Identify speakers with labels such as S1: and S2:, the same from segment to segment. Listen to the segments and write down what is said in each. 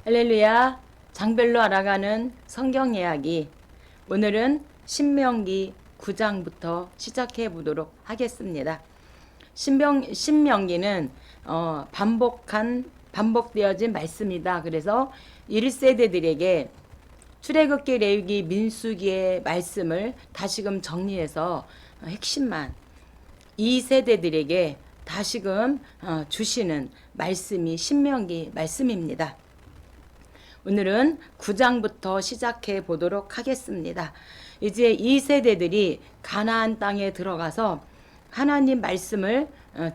S1: 할렐루야, 장별로 알아가는 성경 이야기. 오늘은 신명기 9장부터 시작해 보도록 하겠습니다. 신명기는 반복되어진 말씀이다. 그래서 1세대들에게 출애굽기, 레위기, 민수기의 말씀을 다시금 정리해서 핵심만 2세대들에게 다시금 주시는 말씀이 신명기 말씀입니다. 오늘은 9장부터 시작해 보도록 하겠습니다. 이제 2세대들이 가나안 땅에 들어가서 하나님 말씀을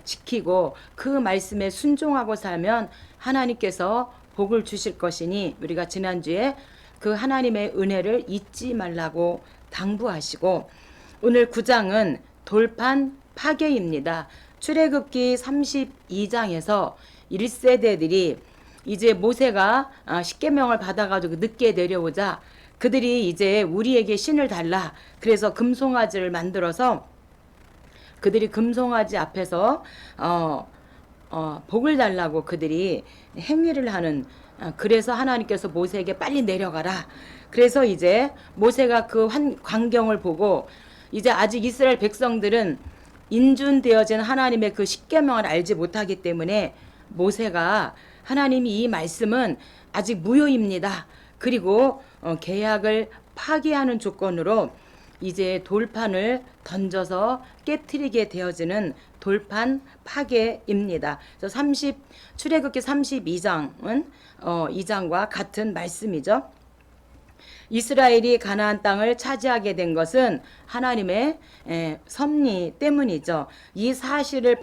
S1: 지키고 그 말씀에 순종하고 살면 하나님께서 복을 주실 것이니 우리가 지난주에 그 하나님의 은혜를 잊지 말라고 당부하시고, 오늘 9장은 돌판 파괴입니다. 출애굽기 32장에서 1세대들이 이제 모세가 십계명을 받아가지고 늦게 내려오자 그들이 이제 우리에게 신을 달라, 그래서 금송아지를 만들어서 그들이 금송아지 앞에서 복을 달라고 그들이 행위를 하는, 그래서 하나님께서 모세에게 빨리 내려가라. 그래서 이제 모세가 그 광경을 보고, 이제 아직 이스라엘 백성들은 인준되어진 하나님의 그 십계명을 알지 못하기 때문에 모세가 하나님이 이 말씀은 아직 무효입니다. 그리고 계약을 파기하는 조건으로 이제 돌판을 던져서 깨트리게 되어지는 돌판 파괴입니다. 그래서 출애굽기 32장은 2장과 같은 말씀이죠. 이스라엘이 가나안 땅을 차지하게 된 것은 하나님의 섭리 때문이죠. 이 사실을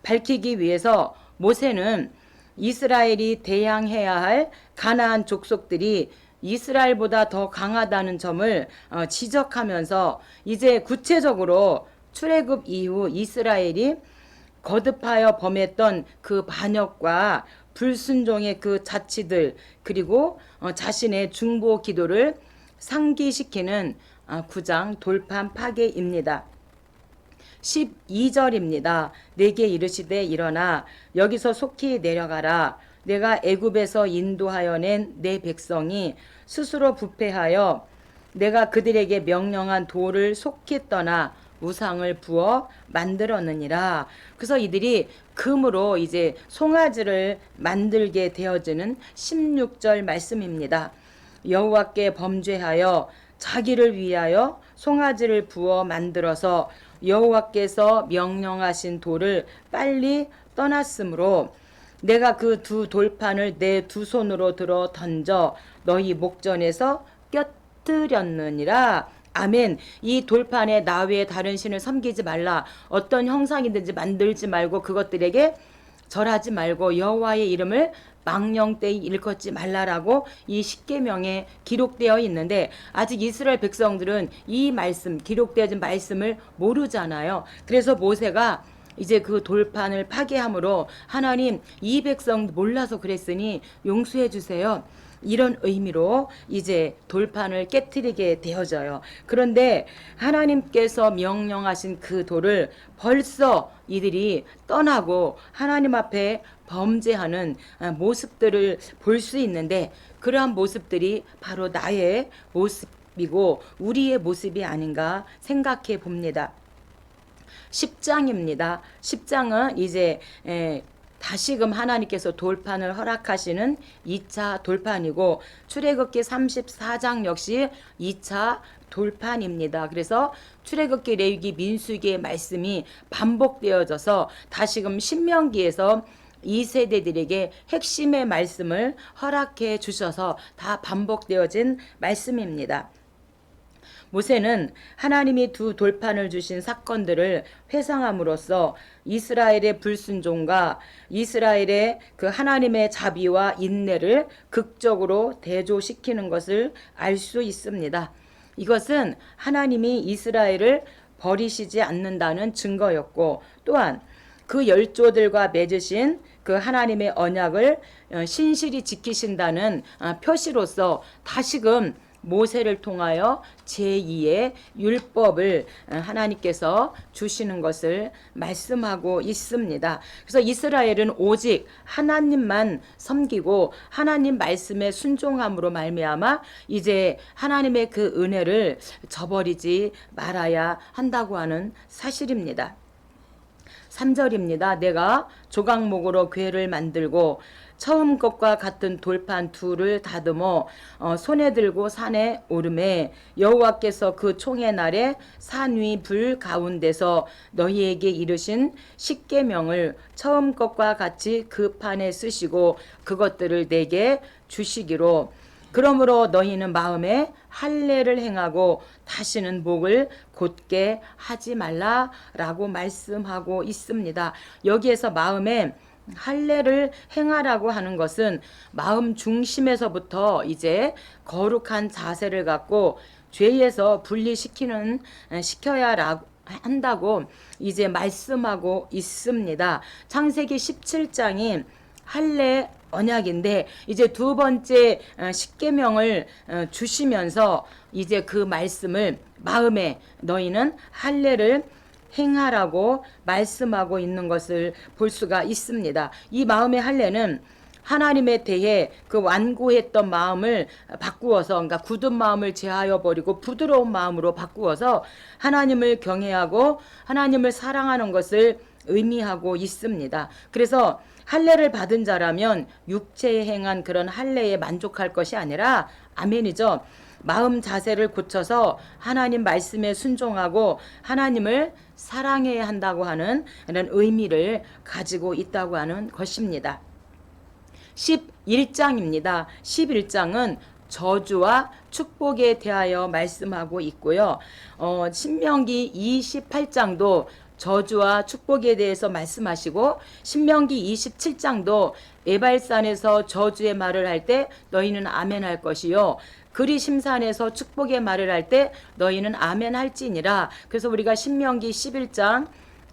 S1: 밝히기 위해서 모세는 이스라엘이 대항해야 할 가나안 족속들이 이스라엘보다 더 강하다는 점을 지적하면서 이제 구체적으로 출애굽 이후 이스라엘이 거듭하여 범했던 그 반역과 불순종의 그 자치들, 그리고 자신의 중보 기도를 상기시키는 9장 돌판 파괴입니다. 12절입니다. 내게 이르시되 일어나 여기서 속히 내려가라. 내가 애굽에서 인도하여 낸 내 백성이 스스로 부패하여 내가 그들에게 명령한 돌을 속히 떠나 우상을 부어 만들었느니라. 그래서 이들이 금으로 이제 송아지를 만들게 되어지는 16절 말씀입니다. 여호와께 범죄하여 자기를 위하여 송아지를 부어 만들어서 여호와께서 명령하신 돌을 빨리 떠났으므로 내가 그 두 돌판을 내 두 손으로 들어 던져 너희 목전에서 껴뜨렸느니라. 아멘. 이 돌판에 나 외에 다른 신을 섬기지 말라. 어떤 형상이든지 만들지 말고 그것들에게 절하지 말고 여호와의 이름을 망령되이 일컫지 말라라고 이 십계명에 기록되어 있는데, 아직 이스라엘 백성들은 이 말씀, 기록되어진 말씀을 모르잖아요. 그래서 모세가 이제 그 돌판을 파괴함으로 하나님, 이 백성 몰라서 그랬으니 용서해 주세요, 이런 의미로 이제 돌판을 깨트리게 되어져요. 그런데 하나님께서 명령하신 그 돌을 벌써 이들이 떠나고 하나님 앞에 범죄하는 모습들을 볼 수 있는데, 그러한 모습들이 바로 나의 모습이고 우리의 모습이 아닌가 생각해 봅니다. 10장입니다. 10장은 이제 다시금 하나님께서 돌판을 허락하시는 2차 돌판이고, 출애굽기 34장 역시 2차 돌판입니다. 그래서 출애굽기, 레위기, 민수기의 말씀이 반복되어져서 다시금 신명기에서 2세대들에게 핵심의 말씀을 허락해 주셔서 다 반복되어진 말씀입니다. 모세는 하나님이 두 돌판을 주신 사건들을 회상함으로써 이스라엘의 불순종과 이스라엘의 그 하나님의 자비와 인내를 극적으로 대조시키는 것을 알 수 있습니다. 이것은 하나님이 이스라엘을 버리시지 않는다는 증거였고, 또한 그 열조들과 맺으신 그 하나님의 언약을 신실히 지키신다는 표시로서 다시금 모세를 통하여 제2의 율법을 하나님께서 주시는 것을 말씀하고 있습니다. 그래서 이스라엘은 오직 하나님만 섬기고 하나님 말씀에 순종함으로 말미암아 이제 하나님의 그 은혜를 저버리지 말아야 한다고 하는 사실입니다. 3절입니다. 내가 조각목으로 궤를 만들고 처음 것과 같은 돌판 둘을 다듬어 손에 들고 산에 오르매 여호와께서 그 총의 날에 산 위 불 가운데서 너희에게 이르신 십계명을 처음 것과 같이 그 판에 쓰시고 그것들을 내게 주시기로 그러므로 너희는 마음에 할례를 행하고 다시는 목을 곧게 하지 말라라고 말씀하고 있습니다. 여기에서 마음에 할례를 행하라고 하는 것은 마음 중심에서부터 이제 거룩한 자세를 갖고 죄에서 시켜야 한다고 이제 말씀하고 있습니다. 창세기 17장이 할례 언약인데 이제 두 번째 십계명을 주시면서 이제 그 말씀을 마음에 너희는 할례를 행하라고 말씀하고 있는 것을 볼 수가 있습니다. 이 마음의 할례는 하나님에 대해 그 완고했던 마음을 바꾸어서 그러니까 굳은 마음을 제하여 버리고 부드러운 마음으로 바꾸어서 하나님을 경외하고 하나님을 사랑하는 것을 의미하고 있습니다. 그래서 할례를 받은 자라면 육체에 행한 그런 할례에 만족할 것이 아니라 아멘이죠. 마음 자세를 고쳐서 하나님 말씀에 순종하고 하나님을 사랑해야 한다고 하는 이런 의미를 가지고 있다고 하는 것입니다. 11장입니다. 11장은 저주와 축복에 대하여 말씀하고 있고요. 신명기 28장도 저주와 축복에 대해서 말씀하시고 신명기 27장도 에발산에서 저주의 말을 할 때 너희는 아멘 할 것이요 그리심산에서 축복의 말을 할 때 너희는 아멘 할지니라. 그래서 우리가 신명기 11장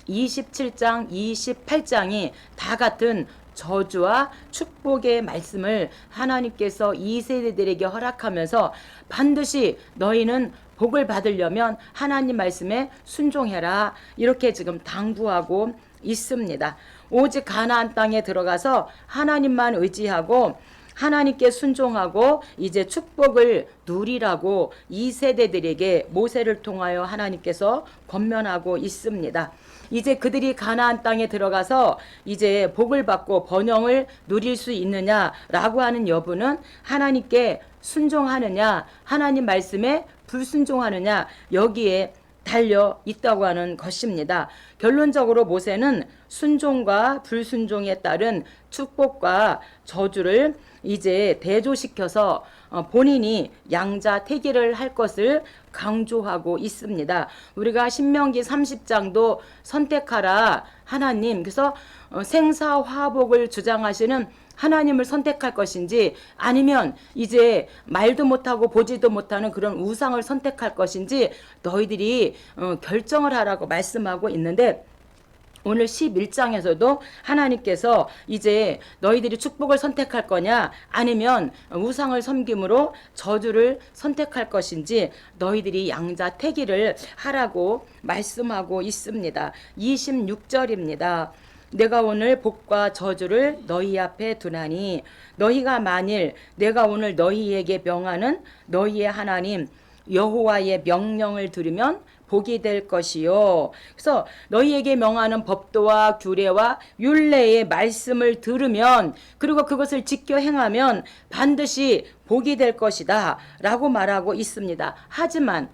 S1: 27장 28장이 다 같은 저주와 축복의 말씀을 하나님께서 2세대들에게 허락하면서 반드시 너희는 복을 받으려면 하나님 말씀에 순종해라 이렇게 지금 당부하고 있습니다. 오직 가나안 땅에 들어가서 하나님만 의지하고 하나님께 순종하고 이제 축복을 누리라고 2세대들에게 모세를 통하여 하나님께서 권면하고 있습니다. 이제 그들이 가나안 땅에 들어가서 이제 복을 받고 번영을 누릴 수 있느냐라고 하는 여부는 하나님께 순종하느냐 하나님 말씀에 불순종하느냐 여기에 달려 있다고 하는 것입니다. 결론적으로 모세는 순종과 불순종에 따른 축복과 저주를 이제 대조시켜서 본인이 양자택일을 할 것을 강조하고 있습니다. 우리가 신명기 30장도 선택하라 하나님 그래서 생사화복을 주장하시는 하나님을 선택할 것인지 아니면 이제 말도 못하고 보지도 못하는 그런 우상을 선택할 것인지 너희들이 결정을 하라고 말씀하고 있는데 오늘 11장에서도 하나님께서 이제 너희들이 축복을 선택할 거냐 아니면 우상을 섬김으로 저주를 선택할 것인지 너희들이 양자택일을 하라고 말씀하고 있습니다. 26절입니다. 내가 오늘 복과 저주를 너희 앞에 두나니 너희가 만일 내가 오늘 너희에게 명하는 너희의 하나님 여호와의 명령을 들으면 복이 될 것이요. 그래서 너희에게 명하는 법도와 규례와 율례의 말씀을 들으면 그리고 그것을 지켜 행하면 반드시 복이 될 것이다 라고 말하고 있습니다. 하지만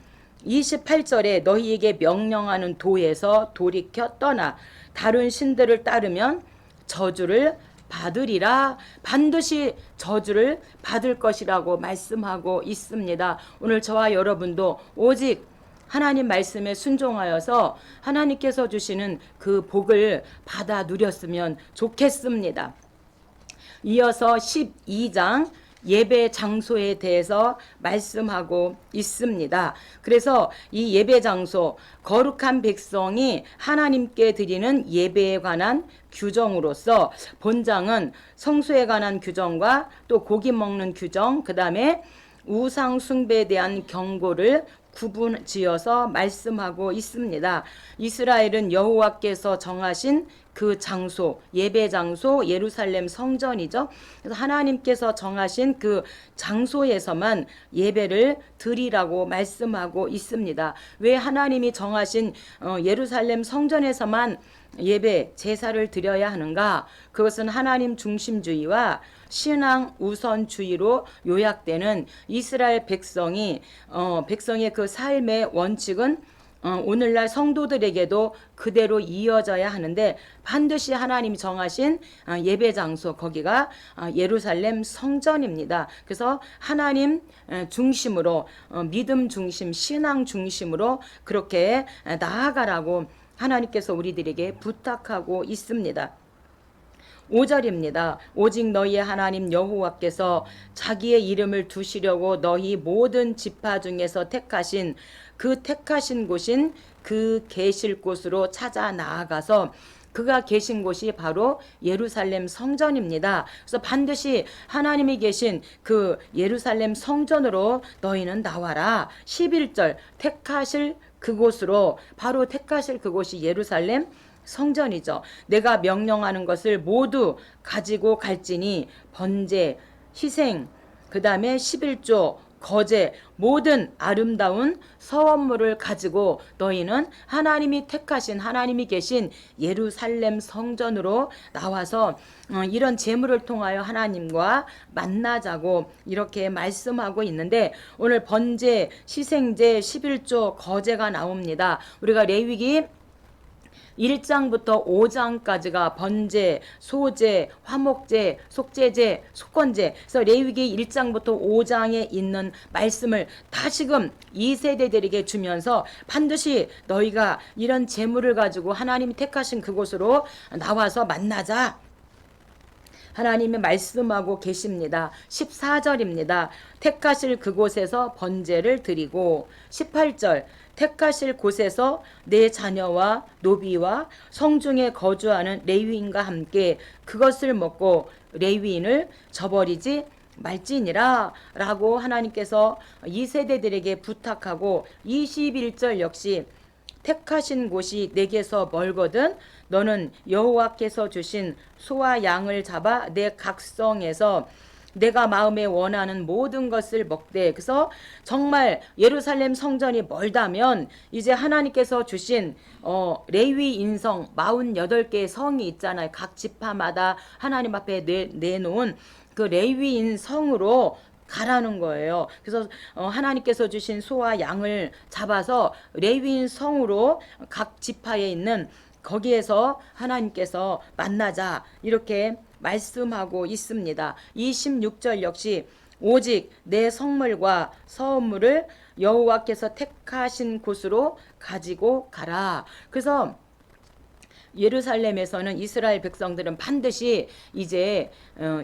S1: 28절에 너희에게 명령하는 도에서 돌이켜 떠나 다른 신들을 따르면 저주를 받으리라. 반드시 저주를 받을 것이라고 말씀하고 있습니다. 오늘 저와 여러분도 오직 하나님 말씀에 순종하여서 하나님께서 주시는 그 복을 받아 누렸으면 좋겠습니다. 이어서 12장 예배 장소에 대해서 말씀하고 있습니다. 그래서 이 예배 장소, 거룩한 백성이 하나님께 드리는 예배에 관한 규정으로서 본장은 성수에 관한 규정과 또 고기 먹는 규정, 그 다음에 우상 숭배에 대한 경고를 구분 지어서 말씀하고 있습니다. 이스라엘은 여호와께서 정하신 그 장소, 예배 장소 예루살렘 성전이죠. 그래서 하나님께서 정하신 그 장소에서만 예배를 드리라고 말씀하고 있습니다. 왜 하나님이 정하신 예루살렘 성전에서만 예배 제사를 드려야 하는가? 그것은 하나님 중심주의와 신앙 우선주의로 요약되는 이스라엘 백성의 그 삶의 원칙은 오늘날 성도들에게도 그대로 이어져야 하는데 반드시 하나님이 정하신 예배 장소 거기가 예루살렘 성전입니다. 그래서 하나님 중심으로 믿음 중심 신앙 중심으로 그렇게 나아가라고 하나님께서 우리들에게 부탁하고 있습니다. 5절입니다. 오직 너희의 하나님 여호와께서 자기의 이름을 두시려고 너희 모든 지파 중에서 택하신 곳인 그 계실 곳으로 찾아 나아가서 그가 계신 곳이 바로 예루살렘 성전입니다. 그래서 반드시 하나님이 계신 그 예루살렘 성전으로 너희는 나와라. 11절 택하실 그곳으로 바로 택하실 그곳이 예루살렘 성전이죠. 내가 명령하는 것을 모두 가지고 갈지니 번제, 희생, 그 다음에 11조, 거제 모든 아름다운 서원물을 가지고 너희는 하나님이 택하신 하나님이 계신 예루살렘 성전으로 나와서 이런 제물을 통하여 하나님과 만나자고 이렇게 말씀하고 있는데 오늘 번제, 희생제, 11조, 거제가 나옵니다. 우리가 레위기 1장부터 5장까지가 번제, 소제, 화목제, 속죄제, 속건제. 그래서 레위기 1장부터 5장에 있는 말씀을 다시금 2세대들에게 주면서 반드시 너희가 이런 재물을 가지고 하나님이 택하신 그곳으로 나와서 만나자. 하나님이 말씀하고 계십니다. 14절입니다. 택하실 그곳에서 번제를 드리고 18절 택하실 곳에서 내 자녀와 노비와 성중에 거주하는 레위인과 함께 그것을 먹고 레위인을 저버리지 말지니라 라고 하나님께서 2세대들에게 부탁하고 21절 역시 택하신 곳이 내게서 멀거든 너는 여호와께서 주신 소와 양을 잡아 내 각성에서 내가 마음에 원하는 모든 것을 먹되 그래서 정말 예루살렘 성전이 멀다면 이제 하나님께서 주신 레위 인성 48개의 성이 있잖아요. 각 지파마다 하나님 앞에 내놓은 그 레위인 성으로 가라는 거예요. 그래서 하나님께서 주신 소와 양을 잡아서 레위인 성으로 각 지파에 있는 거기에서 하나님께서 만나자 이렇게 말씀하고 있습니다. 26절 역시 오직 내 성물과 서원물을 여호와께서 택하신 곳으로 가지고 가라. 그래서 예루살렘에서는 이스라엘 백성들은 반드시 이제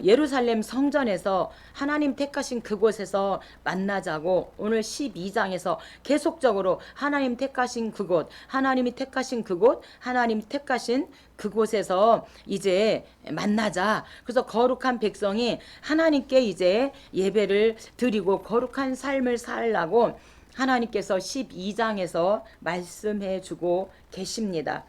S1: 예루살렘 성전에서 하나님 택하신 그곳에서 만나자고 오늘 12장에서 계속적으로 하나님 택하신 그곳, 하나님이 택하신 그곳, 하나님이 택하신 그곳에서 이제 만나자. 그래서 거룩한 백성이 하나님께 이제 예배를 드리고 거룩한 삶을 살라고 하나님께서 12장에서 말씀해 주고 계십니다.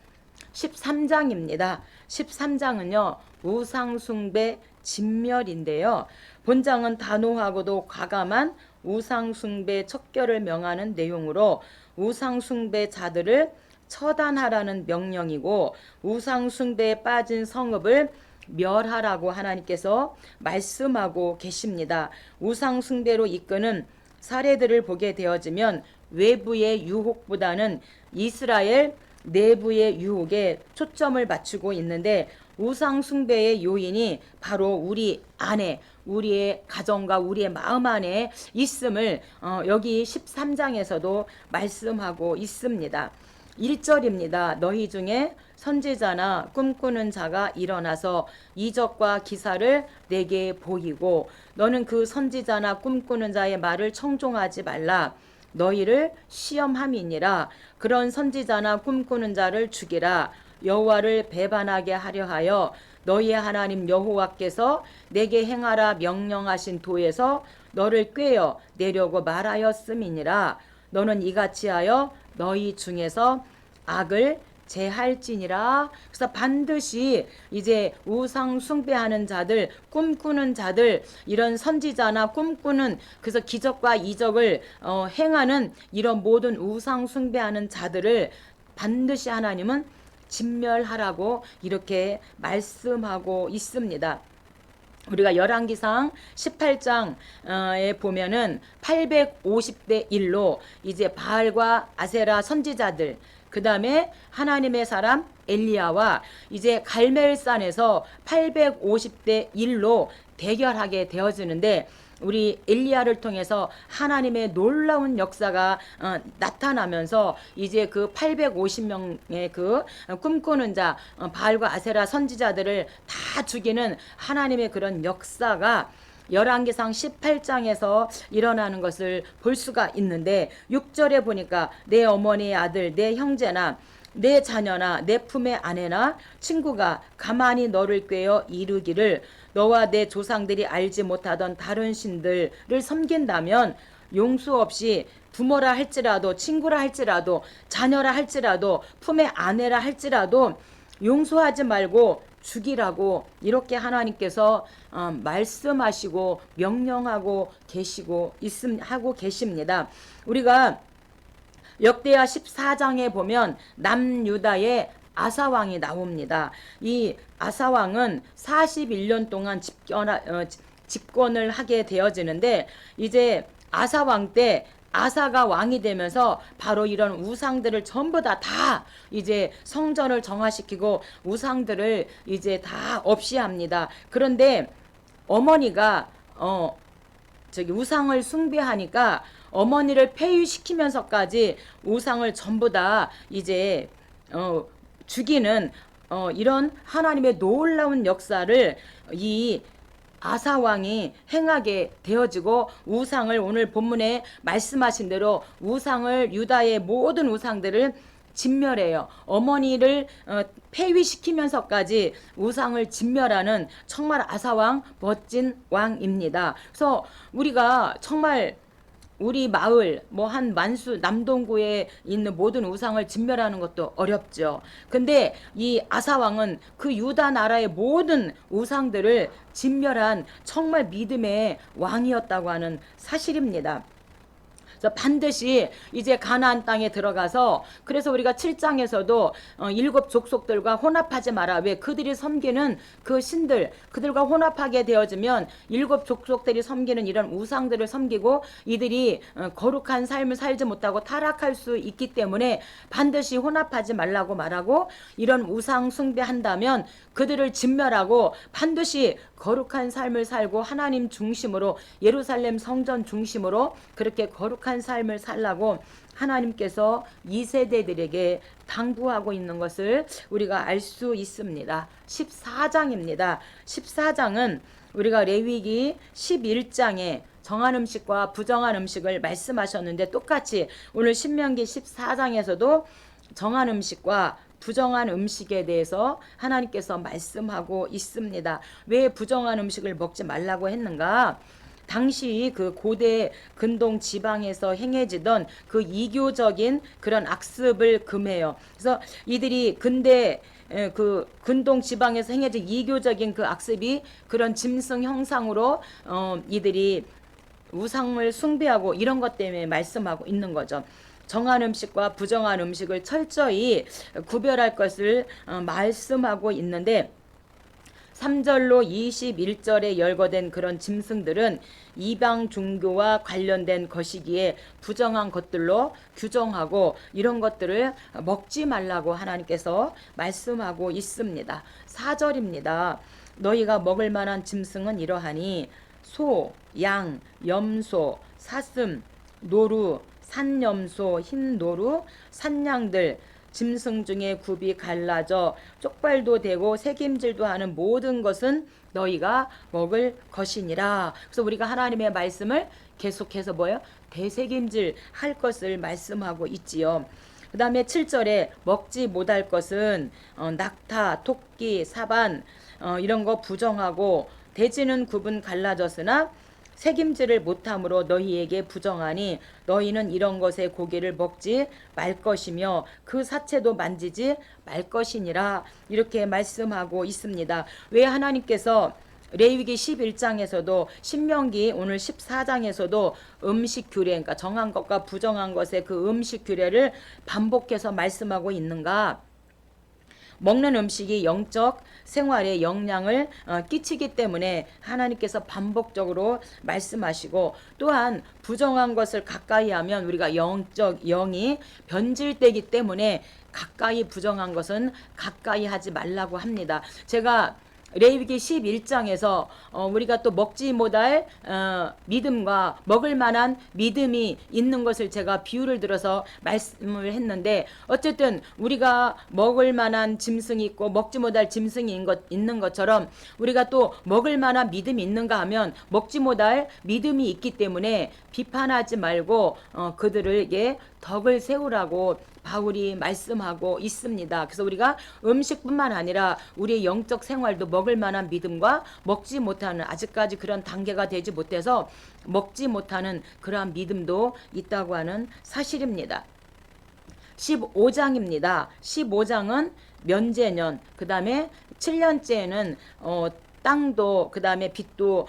S1: 13장입니다. 13장은요. 우상숭배 진멸인데요. 본장은 단호하고도 과감한 우상숭배 척결을 명하는 내용으로 우상숭배자들을 처단하라는 명령이고 우상숭배에 빠진 성읍을 멸하라고 하나님께서 말씀하고 계십니다. 우상숭배로 이끄는 사례들을 보게 되어지면 외부의 유혹보다는 이스라엘 내부의 유혹에 초점을 맞추고 있는데 우상 숭배의 요인이 바로 우리 안에 우리의 가정과 우리의 마음 안에 있음을 여기 13장에서도 말씀하고 있습니다. 1절입니다. 너희 중에 선지자나 꿈꾸는 자가 일어나서 이적과 기사를 내게 보이고 너는 그 선지자나 꿈꾸는 자의 말을 청종하지 말라. 너희를 시험함이니라. 그런 선지자나 꿈꾸는 자를 죽이라. 여호와를 배반하게 하려 하여 너희의 하나님 여호와께서 내게 행하라 명령하신 도에서 너를 꾀어 내려고 말하였음이니라. 너는 이같이 하여 너희 중에서 악을 제할지니라. 그래서 반드시 이제 우상 숭배하는 자들, 꿈꾸는 자들, 이런 선지자나 꿈꾸는, 그래서 기적과 이적을 행하는 이런 모든 우상 숭배하는 자들을 반드시 하나님은 진멸하라고 이렇게 말씀하고 있습니다. 우리가 열왕기상 18장에 보면은 850대 1로 이제 바알과 아세라 선지자들, 그 다음에 하나님의 사람 엘리야와 이제 갈멜산에서 850대 1로 대결하게 되어지는데, 우리 엘리야를 통해서 하나님의 놀라운 역사가 나타나면서 이제 그 850명의 그 꿈꾸는 자, 바알과 아세라 선지자들을 다 죽이는 하나님의 그런 역사가 열왕기상 18장에서 일어나는 것을 볼 수가 있는데, 6절에 보니까 내 어머니의 아들, 내 형제나 내 자녀나 내 품의 아내나 친구가 가만히 너를 꾀어 이르기를 너와 내 조상들이 알지 못하던 다른 신들을 섬긴다면 용수 없이 부모라 할지라도, 친구라 할지라도, 자녀라 할지라도, 품의 아내라 할지라도 용서하지 말고 죽이라고 이렇게 하나님께서 말씀하시고 명령하고 하고 계십니다. 우리가 역대하 14장에 보면 남유다의 아사왕이 나옵니다. 이 아사왕은 41년 동안 집권을 하게 되어지는데, 이제 아사왕 때 아사가 왕이 되면서 바로 이런 우상들을 전부 다 이제 성전을 정화시키고 우상들을 이제 다 없이 합니다. 그런데 어머니가 우상을 숭배하니까 어머니를 폐위시키면서까지 우상을 전부 다 이제 죽이는 이런 하나님의 놀라운 역사를 이 아사왕이 행하게 되어지고, 우상을 오늘 본문에 말씀하신 대로 우상을, 유다의 모든 우상들을 진멸해요. 어머니를 폐위시키면서까지 우상을 진멸하는 정말 아사왕 멋진 왕입니다. 그래서 우리가 정말 우리 마을 한 만수 남동구에 있는 모든 우상을 진멸하는 것도 어렵죠. 근데 이 아사왕은 그 유다 나라의 모든 우상들을 진멸한 정말 믿음의 왕이었다고 하는 사실입니다. 반드시 이제 가나안 땅에 들어가서, 그래서 우리가 7장에서도 7 족속들과 혼합하지 마라. 왜? 그들이 섬기는 그 신들, 그들과 혼합하게 되어지면 7 족속들이 섬기는 이런 우상들을 섬기고 이들이 거룩한 삶을 살지 못하고 타락할 수 있기 때문에 반드시 혼합하지 말라고 말하고, 이런 우상 숭배한다면 그들을 진멸하고 반드시 거룩한 삶을 살고 하나님 중심으로, 예루살렘 성전 중심으로 그렇게 거룩한 삶을 살라고 하나님께서 2세대들에게 당부하고 있는 것을 우리가 알 수 있습니다. 14장입니다. 14장은 우리가 레위기 11장에 정한 음식과 부정한 음식을 말씀하셨는데, 똑같이 오늘 신명기 14장에서도 정한 음식과 부정한 음식에 대해서 하나님께서 말씀하고 있습니다. 왜 부정한 음식을 먹지 말라고 했는가? 당시 그 고대 근동 지방에서 행해지던 그 이교적인 그런 악습을 금해요. 그래서 이들이 그 근동 지방에서 행해진 이교적인 그 악습이 그런 짐승 형상으로 이들이 우상을 숭배하고 이런 것 때문에 말씀하고 있는 거죠. 정한 음식과 부정한 음식을 철저히 구별할 것을 말씀하고 있는데, 3절로 21절에 열거된 그런 짐승들은 이방 종교와 관련된 것이기에 부정한 것들로 규정하고 이런 것들을 먹지 말라고 하나님께서 말씀하고 있습니다. 4절입니다. 너희가 먹을 만한 짐승은 이러하니 소, 양, 염소, 사슴, 노루, 산염소, 흰노루, 산양들, 짐승 중에 굽이 갈라져 쪽발도 되고 새김질도 하는 모든 것은 너희가 먹을 것이니라. 그래서 우리가 하나님의 말씀을 계속해서 대새김질 할 것을 말씀하고 있지요. 그 다음에 7절에 먹지 못할 것은 낙타, 토끼, 사반, 이런 거 부정하고 돼지는 구분 갈라졌으나 책임지를 못함으로 너희에게 부정하니 너희는 이런 것의 고기를 먹지 말 것이며 그 사체도 만지지 말 것이니라 이렇게 말씀하고 있습니다. 왜 하나님께서 레위기 11장에서도 신명기 오늘 14장에서도 음식 규례 그러니까 정한 것과 부정한 것의 그 음식 규례를 반복해서 말씀하고 있는가? 먹는 음식이 영적 생활에 영향을 끼치기 때문에 하나님께서 반복적으로 말씀하시고 또한 부정한 것을 가까이 하면 우리가 영이 변질되기 때문에 가까이 부정한 것은 가까이 하지 말라고 합니다. 제가 레위기 11장에서 우리가 또 먹지 못할 믿음과 먹을 만한 믿음이 있는 것을 제가 비유를 들어서 말씀을 했는데 어쨌든 우리가 먹을 만한 짐승이 있고 먹지 못할 짐승이 있는 것처럼 우리가 또 먹을 만한 믿음이 있는가 하면 먹지 못할 믿음이 있기 때문에 비판하지 말고 그들에게 덕을 세우라고 바울이 말씀하고 있습니다. 그래서 우리가 음식뿐만 아니라 우리의 영적 생활도 먹을 만한 믿음과 먹지 못하는 아직까지 그런 단계가 되지 못해서 먹지 못하는 그러한 믿음도 있다고 하는 사실입니다. 15장입니다. 15장은 면제년 그 다음에 7년째는 땅도 그 다음에 빚도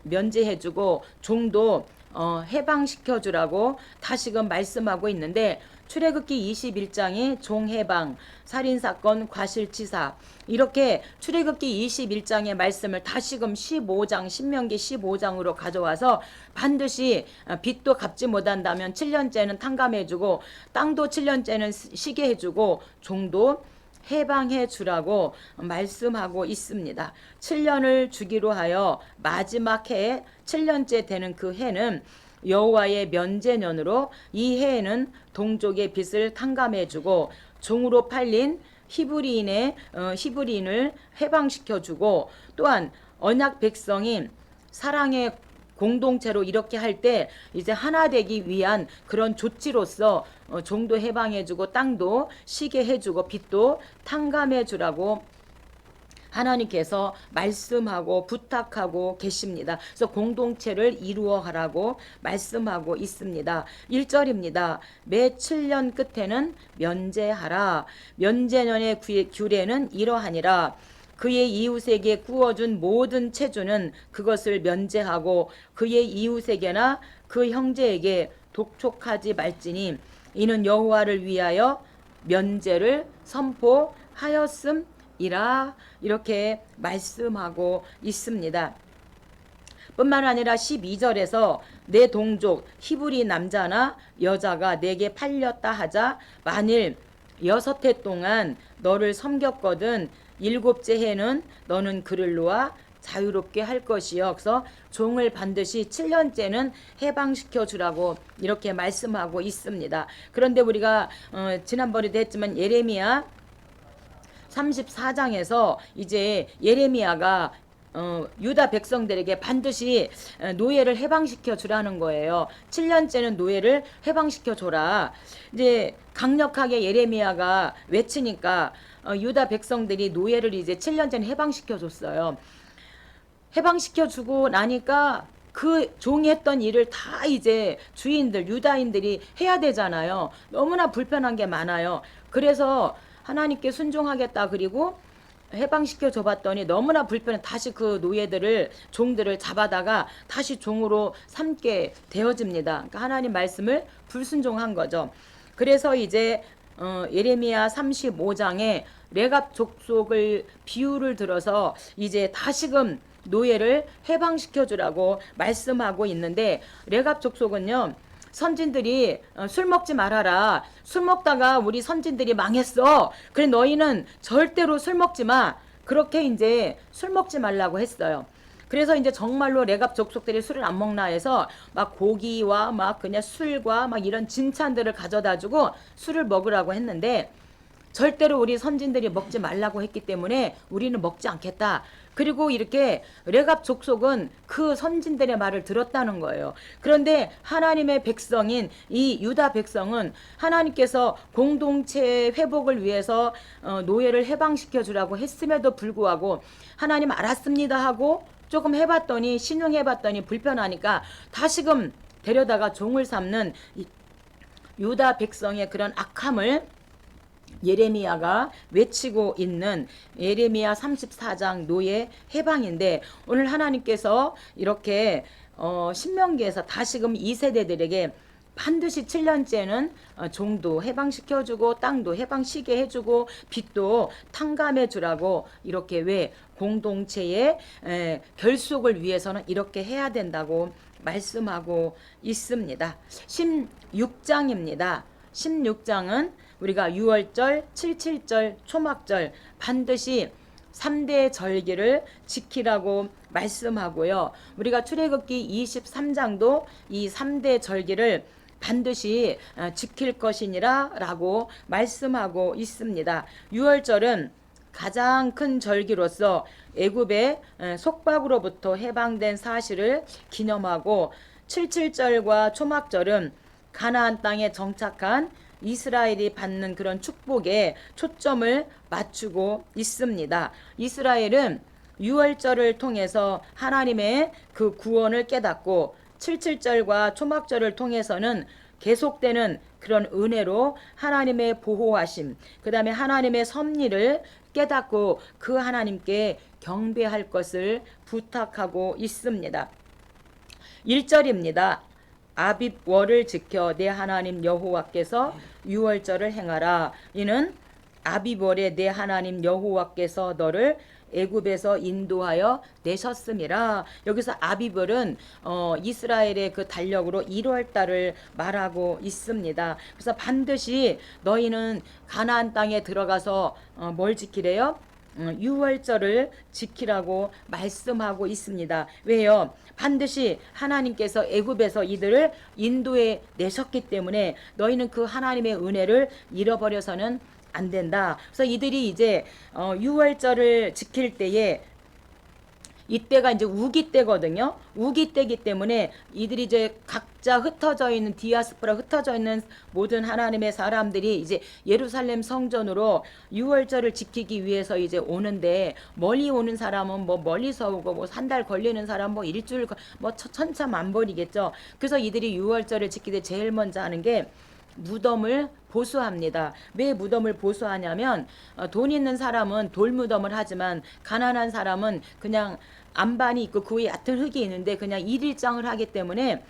S1: 면제해주고 종도 해방시켜주라고 다시금 말씀하고 있는데 출애굽기 21장이 종해방, 살인사건, 과실치사 이렇게 출애굽기 21장의 말씀을 다시금 15장 신명기 15장으로 가져와서 반드시 빚도 갚지 못한다면 7년째는 탕감해주고 땅도 7년째는 쉬게 해주고 종도 해방해 주라고 말씀하고 있습니다. 7년을 주기로 하여 마지막 해에 7년째 되는 그 해는 여호와의 면제년으로 이 해에는 동족의 빚을 탕감해 주고 종으로 팔린 히브리인을 해방시켜 주고 또한 언약 백성인 사랑의 공동체로 이렇게 할 때 이제 하나 되기 위한 그런 조치로서 종도 해방해주고 땅도 쉬게 해주고 빚도 탕감해 주라고 하나님께서 말씀하고 부탁하고 계십니다. 그래서 공동체를 이루어 가라고 말씀하고 있습니다. 1절입니다. 매 7년 끝에는 면제하라. 면제년의 규례는 이러하니라. 그의 이웃에게 구워준 모든 채주는 그것을 면제하고 그의 이웃에게나 그 형제에게 독촉하지 말지니 이는 여호와를 위하여 면제를 선포하였음이라 이렇게 말씀하고 있습니다. 뿐만 아니라 12절에서 내 동족 히브리 남자나 여자가 내게 팔렸다 하자 만일 6해 동안 너를 섬겼거든 7째 해는 너는 그를 놓아 자유롭게 할 것이요. 그래서 종을 반드시 7년째는 해방시켜 주라고 이렇게 말씀하고 있습니다. 그런데 우리가 지난번에도 했지만 예레미야 34장에서 이제 예레미야가 유다 백성들에게 반드시 노예를 해방시켜 주라는 거예요. 7년째는 노예를 해방시켜 줘라. 이제 강력하게 예레미야가 외치니까 유다 백성들이 노예를 이제 7년째는 해방시켜 줬어요. 해방시켜 주고 나니까 그 종이 했던 일을 다 이제 주인들 유다인들이 해야 되잖아요. 너무나 불편한 게 많아요. 그래서 하나님께 순종하겠다 그리고 해방시켜 줘봤더니 너무나 불편해. 다시 그 노예들을 종들을 잡아다가 다시 종으로 삼게 되어집니다. 그러니까 하나님 말씀을 불순종한 거죠. 그래서 이제 예레미야 35장에 레갑 족속을 비유를 들어서 이제 다시금 노예를 해방시켜 주라고 말씀하고 있는데 레갑 족속은요. 선진들이 술 먹지 말아라. 술 먹다가 우리 선진들이 망했어. 그래 너희는 절대로 술 먹지 마. 그렇게 이제 술 먹지 말라고 했어요. 그래서 이제 정말로 레갑 족속들이 술을 안 먹나 해서 막 고기와 막 그냥 술과 막 이런 진찬들을 가져다 주고 술을 먹으라고 했는데 절대로 우리 선진들이 먹지 말라고 했기 때문에 우리는 먹지 않겠다. 그리고 이렇게 레갑 족속은 그 선진들의 말을 들었다는 거예요. 그런데 하나님의 백성인 이 유다 백성은 하나님께서 공동체 회복을 위해서 노예를 해방시켜 주라고 했음에도 불구하고 하나님 알았습니다 하고 조금 해봤더니 신용해봤더니 불편하니까 다시금 데려다가 종을 삼는 유다 백성의 그런 악함을 예레미야가 외치고 있는 예레미야 34장 노예 해방인데, 오늘 하나님께서 이렇게 신명기에서 다시금 2세대들에게 반드시 7년째는 종도 해방시켜주고 땅도 해방시게 해주고 빚도 탕감해 주라고, 이렇게 왜 공동체의 결속을 위해서는 이렇게 해야 된다고 말씀하고 있습니다. 16장입니다. 16장은 우리가 6월절, 77절, 초막절 반드시 3대 절기를 지키라고 말씀하고요. 우리가 출애굽기 23장도 이 3대 절기를 반드시 지킬 것이니라 라고 말씀하고 있습니다. 6월절은 가장 큰 절기로서 애굽의 속박으로부터 해방된 사실을 기념하고, 77절과 초막절은 가나안 땅에 정착한 이스라엘이 받는 그런 축복에 초점을 맞추고 있습니다. 이스라엘은 6월절을 통해서 하나님의 그 구원을 깨닫고, 77절과 초막절을 통해서는 계속되는 그런 은혜로 하나님의 보호하심, 그 다음에 하나님의 섭리를 깨닫고 그 하나님께 경배할 것을 부탁하고 있습니다. 1절입니다. 아빕월을 지켜 내 하나님 여호와께서 6월절을 행하라. 이는 아빕월에 내 하나님 여호와께서 너를 애굽에서 인도하여 내셨음이라. 여기서 아빕월은 이스라엘의 그 달력으로 1월 달을 말하고 있습니다. 그래서 반드시 너희는 가나안 땅에 들어가서 뭘 지키래요? 6월절을 지키라고 말씀하고 있습니다. 왜요? 반드시 하나님께서 애굽에서 이들을 인도해 내셨기 때문에 너희는 그 하나님의 은혜를 잃어버려서는 안 된다. 그래서 이들이 이제 6월절을 지킬 때에, 이때가 이제 우기 때거든요. 우기 때기 때문에 이들이 이제 각자 흩어져 있는 디아스포라, 흩어져 있는 모든 하나님의 사람들이 이제 예루살렘 성전으로 6월절을 지키기 위해서 이제 오는데, 멀리 오는 사람은 뭐 멀리서 오고, 뭐 한 달 걸리는 사람 뭐 일주일, 뭐 천차만별이겠죠. 그래서 이들이 6월절을 지킬 때 제일 먼저 하는 게 무덤을 보수합니다. 왜 무덤을 보수하냐면 돈 있는 사람은 돌무덤을 하지만 가난한 사람은 그냥 안반이 있고 그 위에 얕은 흙이 있는데 그냥 일일장을 하기 때문에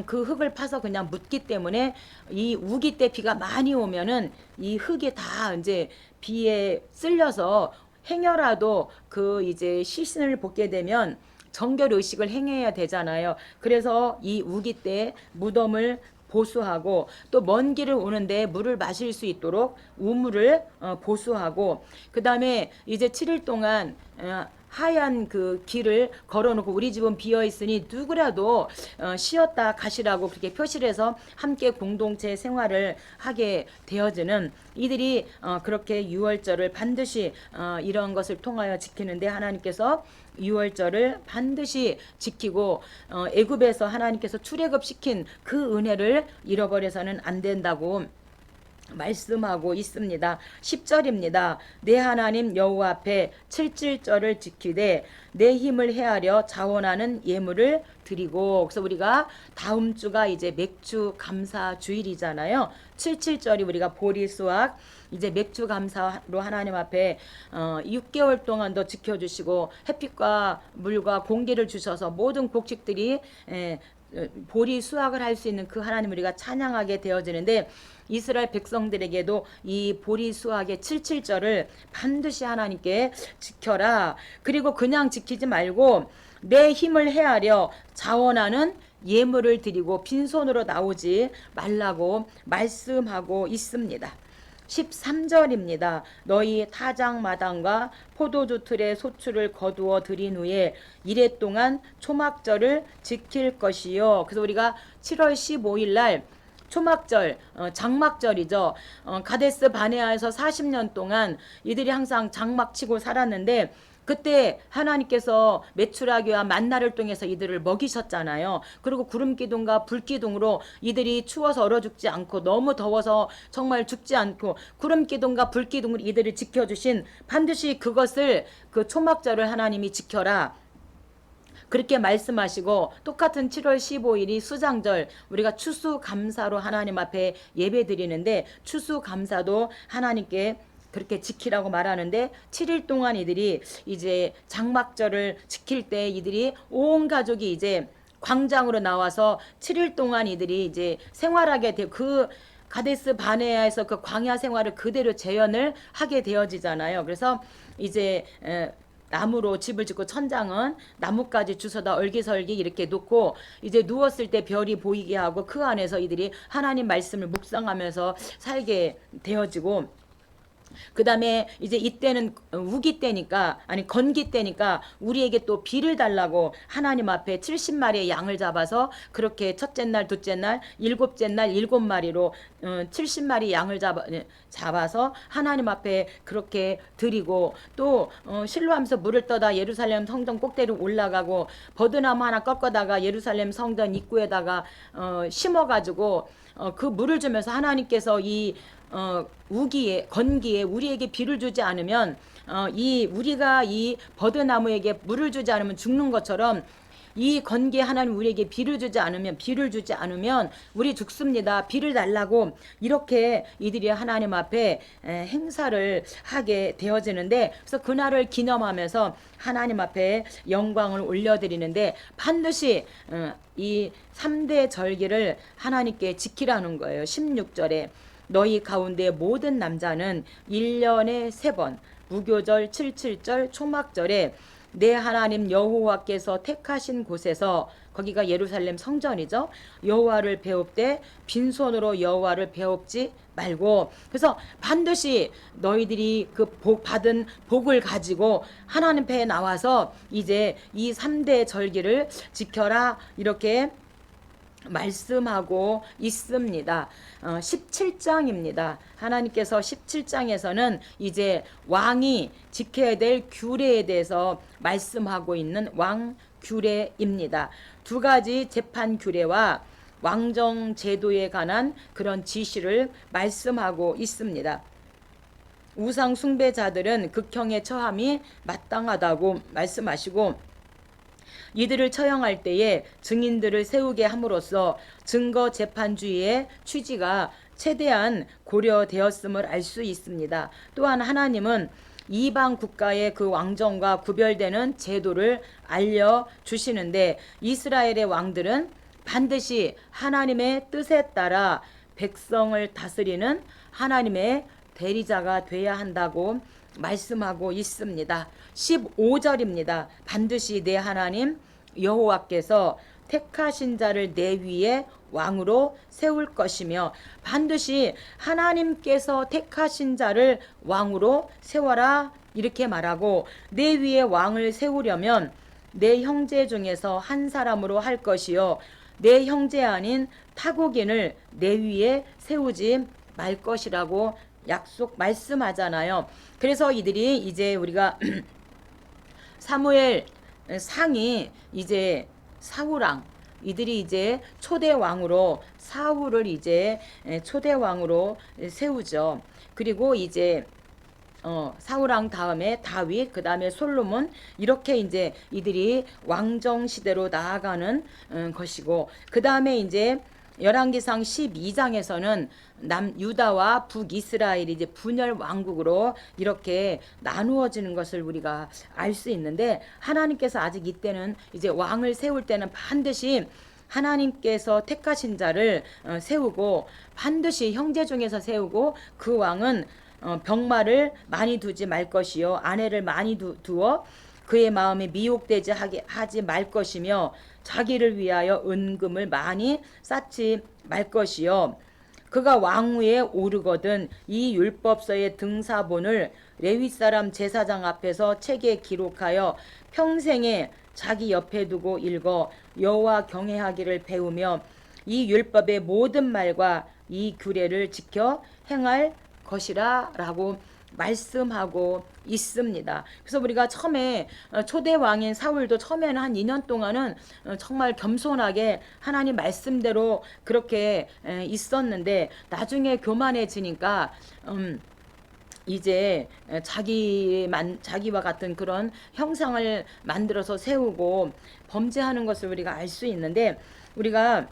S1: 그 흙을 파서 그냥 묻기 때문에, 이 우기 때 비가 많이 오면은 이 흙이 다 이제 비에 쓸려서 행여라도 그 이제 시신을 볶게 되면 정결 의식을 행해야 되잖아요. 그래서 이 우기 때 무덤을 보수하고, 또 먼 길을 오는데 물을 마실 수 있도록 우물을 보수하고, 그 다음에 이제 7일 동안 하얀 그 길을 걸어놓고 우리 집은 비어 있으니 누구라도 쉬었다 가시라고 그렇게 표시를 해서 함께 공동체 생활을 하게 되어지는, 이들이 그렇게 6월절을 반드시 이런 것을 통하여 지키는데, 하나님께서 6월절을 반드시 지키고 애굽에서 하나님께서 출애굽시킨 그 은혜를 잃어버려서는 안 된다고 말씀하고 있습니다. 10절입니다. 내 하나님 여호와 앞에 77절을 지키되 내 힘을 헤아려 자원하는 예물을 드리고. 그래서 우리가 다음 주가 이제 맥주 감사 주일이잖아요. 77절이 우리가 보리 수확, 이제 맥주 감사로 하나님 앞에 6개월 동안도 지켜주시고 햇빛과 물과 공기를 주셔서 모든 곡식들이 보리 수확을 할 수 있는 그 하나님 우리가 찬양하게 되어지는데, 이스라엘 백성들에게도 이 보리 수확의 77절을 반드시 하나님께 지켜라. 그리고 그냥 지키지 말고 내 힘을 헤아려 자원하는 예물을 드리고 빈손으로 나오지 말라고 말씀하고 있습니다. 13절입니다. 너희 타작마당과 포도주 틀에 소출을 거두어 들인 후에 이래 동안 초막절을 지킬 것이요. 그래서 우리가 7월 15일 날 초막절, 장막절이죠. 가데스 바네아에서 40년 동안 이들이 항상 장막 치고 살았는데, 그때 하나님께서 메추라기와 만나를 통해서 이들을 먹이셨잖아요. 그리고 구름기둥과 불기둥으로 이들이 추워서 얼어 죽지 않고 너무 더워서 정말 죽지 않고 구름기둥과 불기둥으로 이들을 지켜주신, 반드시 그것을, 그 초막절을 하나님이 지켜라 그렇게 말씀하시고, 똑같은 7월 15일이 수장절, 우리가 추수감사로 하나님 앞에 예배 드리는데, 추수감사도 하나님께 그렇게 지키라고 말하는데, 7일 동안 이들이 이제 장막절을 지킬 때 이들이 온 가족이 이제 광장으로 나와서 7일 동안 이들이 이제 생활하게 되고, 그 가데스 바네아에서 그 광야 생활을 그대로 재현을 하게 되어지잖아요. 그래서 이제 나무로 집을 짓고 천장은 나뭇가지 주워다 얼기설기 이렇게 놓고, 이제 누웠을 때 별이 보이게 하고 그 안에서 이들이 하나님 말씀을 묵상하면서 살게 되어지고, 그 다음에 이제 이때는 우기 때니까, 아니 건기 때니까 우리에게 또 비를 달라고 하나님 앞에 70마리의 양을 잡아서, 그렇게 첫째 날 둘째 날 일곱째 날 7마리로 70마리 양을 잡아서 하나님 앞에 그렇게 드리고, 또 실로하면서 물을 떠다 예루살렘 성전 꼭대기로 올라가고, 버드나무 하나 꺾어다가 예루살렘 성전 입구에다가 심어가지고 그 물을 주면서, 하나님께서 이 우기에 건기에 우리에게 비를 주지 않으면, 이 우리가 이 버드나무에게 물을 주지 않으면 죽는 것처럼, 이 건기에 하나님 우리에게 비를 주지 않으면 우리 죽습니다. 비를 달라고 이렇게 이들이 하나님 앞에 행사를 하게 되어지는데, 그래서 그날을 기념하면서 하나님 앞에 영광을 올려드리는데, 반드시 이 3대 절기를 하나님께 지키라는 거예요. 16절에 너희 가운데 모든 남자는 1년에 3번 무교절, 77절, 초막절에 내 하나님 여호와께서 택하신 곳에서, 거기가 예루살렘 성전이죠, 여호와를 배웁되 빈손으로 여호와를 배웁지 말고. 그래서 반드시 너희들이 그 받은 복을 가지고 하나님 앞에 나와서 이제 이 3대 절기를 지켜라 이렇게 말씀하고 있습니다. 17장입니다. 하나님께서 17장에서는 이제 왕이 지켜야 될 규례에 대해서 말씀하고 있는 왕 규례입니다. 2가지 재판 규례와 왕정 제도에 관한 그런 지시를 말씀하고 있습니다. 우상 숭배자들은 극형의 처함이 마땅하다고 말씀하시고, 이들을 처형할 때에 증인들을 세우게 함으로써 증거 재판주의의 취지가 최대한 고려되었음을 알 수 있습니다. 또한 하나님은 이방 국가의 그 왕정과 구별되는 제도를 알려주시는데, 이스라엘의 왕들은 반드시 하나님의 뜻에 따라 백성을 다스리는 하나님의 대리자가 돼야 한다고 말씀하고 있습니다. 15절입니다. 반드시 내 하나님 여호와께서 택하신 자를 내 위에 왕으로 세울 것이며, 반드시 하나님께서 택하신 자를 왕으로 세워라 이렇게 말하고, 내 위에 왕을 세우려면 내 형제 중에서 한 사람으로 할 것이요 내 형제 아닌 타국인을 내 위에 세우지 말 것이라고 말씀하잖아요. 그래서 이들이 이제 우리가 사무엘 상이 이제 사울왕, 이들이 이제 초대왕으로 사울을 이제 초대왕으로 세우죠. 그리고 이제 사울왕 다음에 다윗, 그 다음에 솔로몬, 이렇게 이제 이들이 왕정 시대로 나아가는 것이고, 그 다음에 이제 열왕기상 12장에서는 남유다와 북이스라엘이 이제 분열 왕국으로 이렇게 나누어지는 것을 우리가 알 수 있는데, 하나님께서 아직 이때는 이제 왕을 세울 때는 반드시 하나님께서 택하신 자를 세우고, 반드시 형제 중에서 세우고, 그 왕은 병마를 많이 두지 말 것이요 아내를 많이 두어 그의 마음에 미혹되지 하지 말 것이며, 자기를 위하여 은금을 많이 쌓지 말 것이요 그가 왕위에 오르거든 이 율법서의 등사본을 레위 사람 제사장 앞에서 책에 기록하여 평생에 자기 옆에 두고 읽어 여호와 경외하기를 배우며 이 율법의 모든 말과 이 규례를 지켜 행할 것이라 라고 말씀하고 있습니다. 그래서 우리가 처음에 초대 왕인 사울도 처음에는 한 2년 동안은 정말 겸손하게 하나님 말씀대로 그렇게 있었는데 나중에 교만해지니까 이제 자기와 같은 그런 형상을 만들어서 세우고 범죄하는 것을 우리가 알 수 있는데, 우리가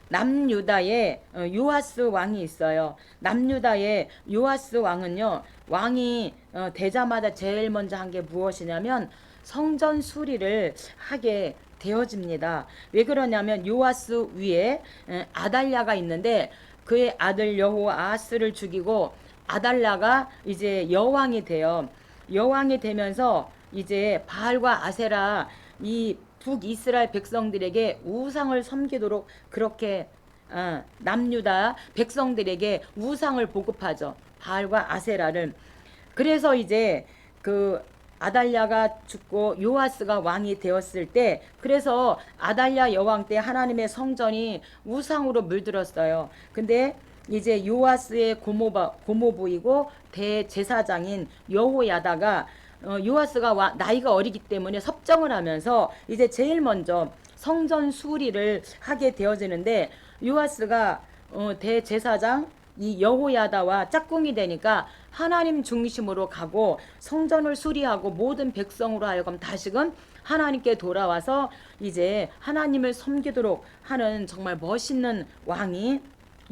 S1: 남유다에 요아스 왕이 있어요. 남유다의 요아스 왕은요, 왕이 되자마자 제일 먼저 한 게 무엇이냐면 성전 수리를 하게 되어집니다. 왜 그러냐면 요아스 위에 아달랴가 있는데 그의 아들 여호아스를 죽이고 아달랴가 이제 여왕이 돼요. 여왕이 되면서 이제 바알과 아세라, 이 북이스라엘 백성들에게 우상을 섬기도록 그렇게 남유다 백성들에게 우상을 보급하죠. 바알과 아세라를. 그래서 이제 그 아달랴가 죽고 요아스가 왕이 되었을 때, 그래서 아달랴 여왕 때 하나님의 성전이 우상으로 물들었어요. 근데 이제 요아스의 고모부이고 대제사장인 여호야다가 요아스가 나이가 어리기 때문에 섭정을 하면서 이제 제일 먼저 성전 수리를 하게 되어지는데, 요아스가 대제사장 이 여호야다와 짝꿍이 되니까 하나님 중심으로 가고 성전을 수리하고 모든 백성으로 하여금 다시금 하나님께 돌아와서 이제 하나님을 섬기도록 하는 정말 멋있는 왕이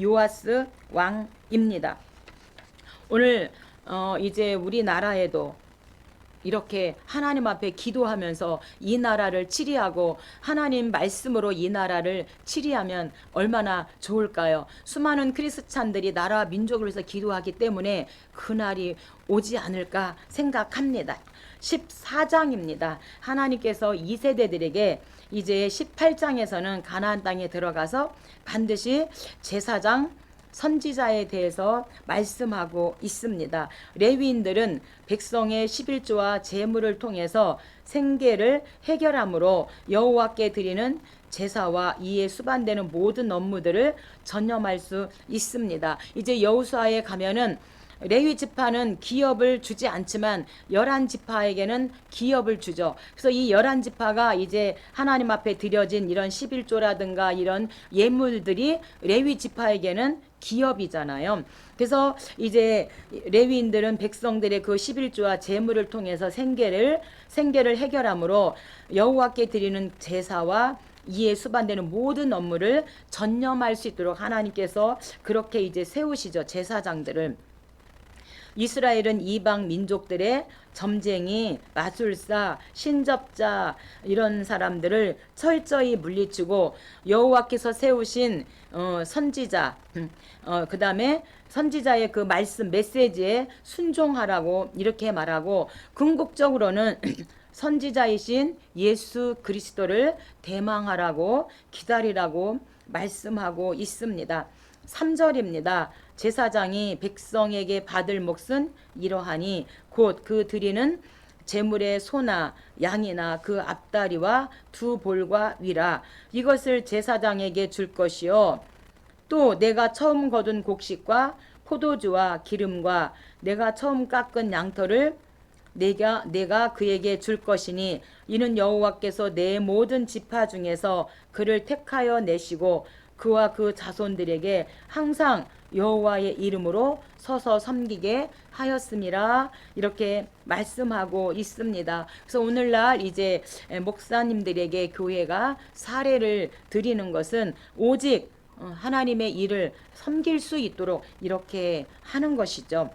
S1: 요아스 왕입니다. 오늘 이제 우리나라에도 이렇게 하나님 앞에 기도하면서 이 나라를 치리하고 하나님 말씀으로 이 나라를 치리하면 얼마나 좋을까요? 수많은 크리스찬들이 나라와 민족을 위해서 기도하기 때문에 그날이 오지 않을까 생각합니다. 14장입니다. 하나님께서 2세대들에게 이제 18장에서는 가나안 땅에 들어가서 반드시 제사장 선지자에 대해서 말씀하고 있습니다. 레위인들은 백성의 11조와 제물을 통해서 생계를 해결함으로 여호와께 드리는 제사와 이에 수반되는 모든 업무들을 전념할 수 있습니다. 이제 여호수아에 가면은 레위 지파는 기업을 주지 않지만 11지파에게는 기업을 주죠. 그래서 이 11지파가 이제 하나님 앞에 드려진 이런 11조라든가 이런 예물들이 레위 지파에게는 기업이잖아요. 그래서 이제 레위인들은 백성들의 그 11조와 제물을 통해서 생계를 해결함으로 여호와께 드리는 제사와 이에 수반되는 모든 업무를 전념할 수 있도록 하나님께서 그렇게 이제 세우시죠. 제사장들을. 이스라엘은 이방 민족들의 점쟁이, 마술사, 신접자 이런 사람들을 철저히 물리치고 여호와께서 세우신 선지자, 그 다음에 선지자의 그 말씀 메시지에 순종하라고 이렇게 말하고, 궁극적으로는 선지자이신 예수 그리스도를 대망하라고 기다리라고 말씀하고 있습니다. 3절입니다. 제사장이 백성에게 받을 몫은 이러하니 곧 그 드리는 제물의 소나 양이나 그 앞다리와 두 볼과 위라. 이것을 제사장에게 줄 것이요 또 내가 처음 거둔 곡식과 포도주와 기름과 내가 처음 깎은 양털을 내가 그에게 줄 것이니 이는 여호와께서 내 모든 지파 중에서 그를 택하여 내시고 그와 그 자손들에게 항상 여호와의 이름으로 서서 섬기게 하였음이라. 이렇게 말씀하고 있습니다. 그래서 오늘날 이제 목사님들에게 교회가 사례를 드리는 것은 오직 하나님의 일을 섬길 수 있도록 이렇게 하는 것이죠.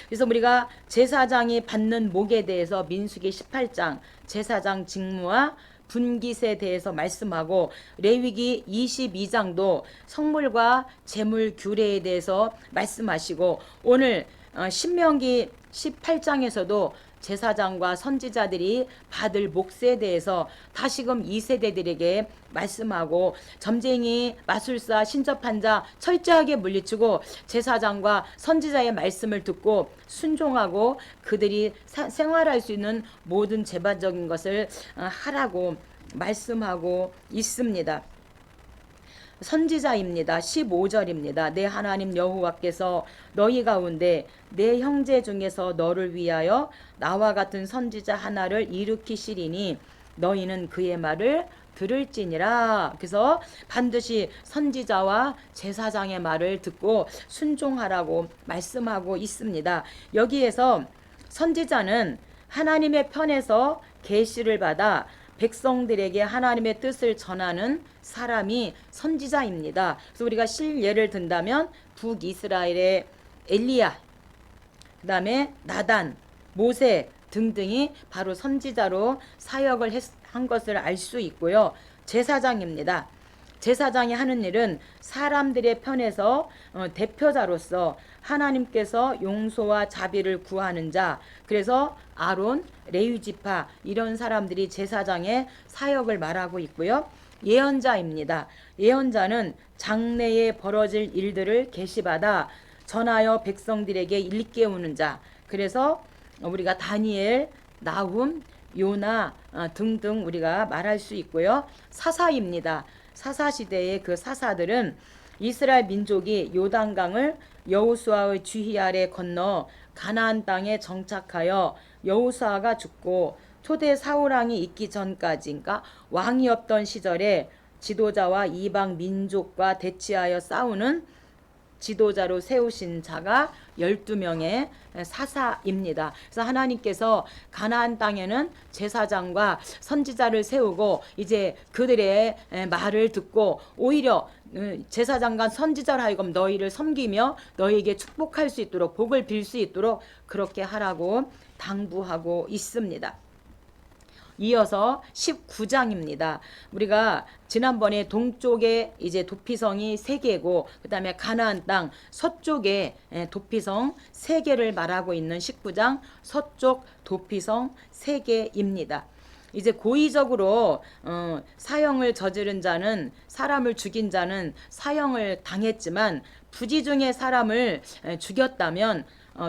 S1: 그래서 우리가 제사장이 받는 목에 대해서 민수기 18장 제사장 직무와 분깃에 대해서 말씀하고, 레위기 22장도 성물과 제물 규례에 대해서 말씀하시고, 오늘 신명기 18장에서도 제사장과 선지자들이 받을 몫에 대해서 다시금 2세대들에게 말씀하고, 점쟁이, 마술사, 신접한 자 철저하게 물리치고 제사장과 선지자의 말씀을 듣고 순종하고 그들이 생활할 수 있는 모든 제반적인 것을 하라고 말씀하고 있습니다. 선지자입니다. 15절입니다. 내 하나님 여호와께서 너희 가운데 내 형제 중에서 너를 위하여 나와 같은 선지자 하나를 일으키시리니 너희는 그의 말을 들을지니라. 그래서 반드시 선지자와 제사장의 말을 듣고 순종하라고 말씀하고 있습니다. 여기에서 선지자는 하나님의 편에서 계시를 받아 백성들에게 하나님의 뜻을 전하는 사람이 선지자입니다. 그래서 우리가 실예를 든다면 북이스라엘의 엘리야, 그 다음에 나단, 모세 등등이 바로 선지자로 사역을 한 것을 알 수 있고요. 제사장입니다. 제사장이 하는 일은 사람들의 편에서 대표자로서 하나님께서 용서와 자비를 구하는 자, 그래서 아론, 레위지파 이런 사람들이 제사장의 사역을 말하고 있고요. 예언자입니다. 예언자는 장래에 벌어질 일들을 계시받아 전하여 백성들에게 일깨우는 자, 그래서 우리가 다니엘, 나훔, 요나 등등 우리가 말할 수 있고요. 사사입니다. 사사시대의 그 사사들은 이스라엘 민족이 요단강을 여호수아의 주의 아래 건너 가나안 땅에 정착하여 여호수아가 죽고 초대 사울왕이 있기 전까지, 그러니까 왕이 없던 시절에 지도자와 이방 민족과 대치하여 싸우는 지도자로 세우신 자가 12명의 사사입니다. 그래서 하나님께서 가나안 땅에는 제사장과 선지자를 세우고 이제 그들의 말을 듣고 오히려 제사장과 선지자를 하여금 너희를 섬기며 너희에게 축복할 수 있도록 복을 빌 수 있도록 그렇게 하라고 당부하고 있습니다. 이어서 19장입니다. 우리가 지난번에 동쪽에 이제 도피성이 3개고 그다음에 가나안 땅 서쪽에 도피성 3개를 말하고 있는 19장 서쪽 도피성 3개입니다. 이제 고의적으로 사형을 저지른 자는, 사람을 죽인 자는 사형을 당했지만 부지중에 사람을 죽였다면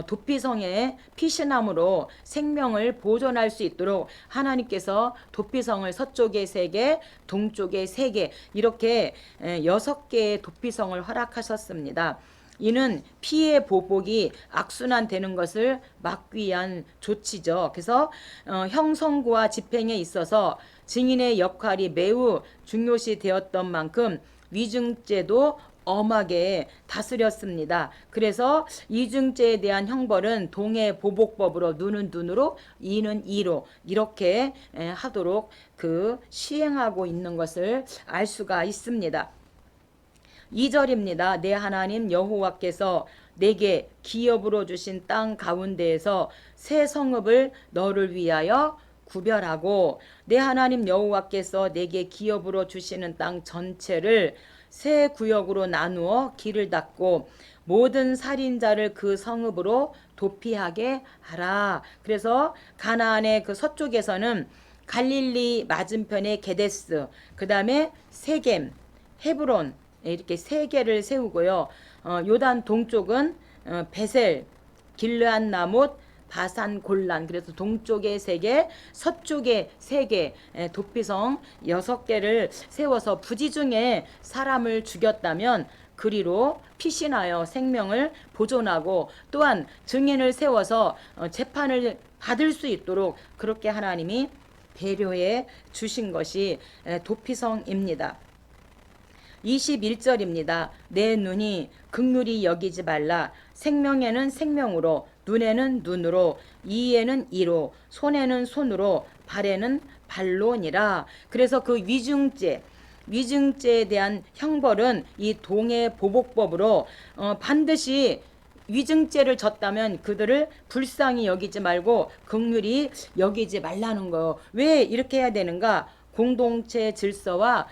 S1: 도피성의 피신함으로 생명을 보존할 수 있도록 하나님께서 도피성을 서쪽에 3개, 동쪽에 3개 이렇게 6개의 도피성을 허락하셨습니다. 이는 피해 보복이 악순환되는 것을 막기 위한 조치죠. 그래서 형선고와 집행에 있어서 증인의 역할이 매우 중요시 되었던 만큼 위증죄도 엄하게 다스렸습니다. 그래서 이중죄에 대한 형벌은 동해 보복법으로 눈은 눈으로 이는 이로 이렇게 하도록 시행하고 있는 것을 알 수가 있습니다. 2절입니다. 내 하나님 여호와께서 내게 기업으로 주신 땅 가운데에서 새 성읍을 너를 위하여 구별하고 내 하나님 여호와께서 내게 기업으로 주시는 땅 전체를 세 구역으로 나누어 길을 닫고 모든 살인자를 그 성읍으로 도피하게 하라. 그래서 가나안의 그 서쪽에서는 갈릴리 맞은편에 게데스, 그 다음에 세겜, 헤브론 이렇게 3개를 세우고요. 요단 동쪽은 베셀, 길르앗 나못, 바산 골란, 그래서 동쪽에 3개, 서쪽에 3개, 도피성 6개를 세워서 부지중에 사람을 죽였다면 그리로 피신하여 생명을 보존하고 또한 증인을 세워서 재판을 받을 수 있도록 그렇게 하나님이 배려해 주신 것이 도피성입니다. 21절입니다. 내 눈이 긍휼히 여기지 말라. 생명에는 생명으로, 눈에는 눈으로, 이에는 이로, 손에는 손으로, 발에는 발로니라. 그래서 그 위증죄에 대한 형벌은 이 동해 보복법으로 반드시 위증죄를 졌다면 그들을 불쌍히 여기지 말고 긍휼히 여기지 말라는 거예요. 왜 이렇게 해야 되는가? 공동체 질서와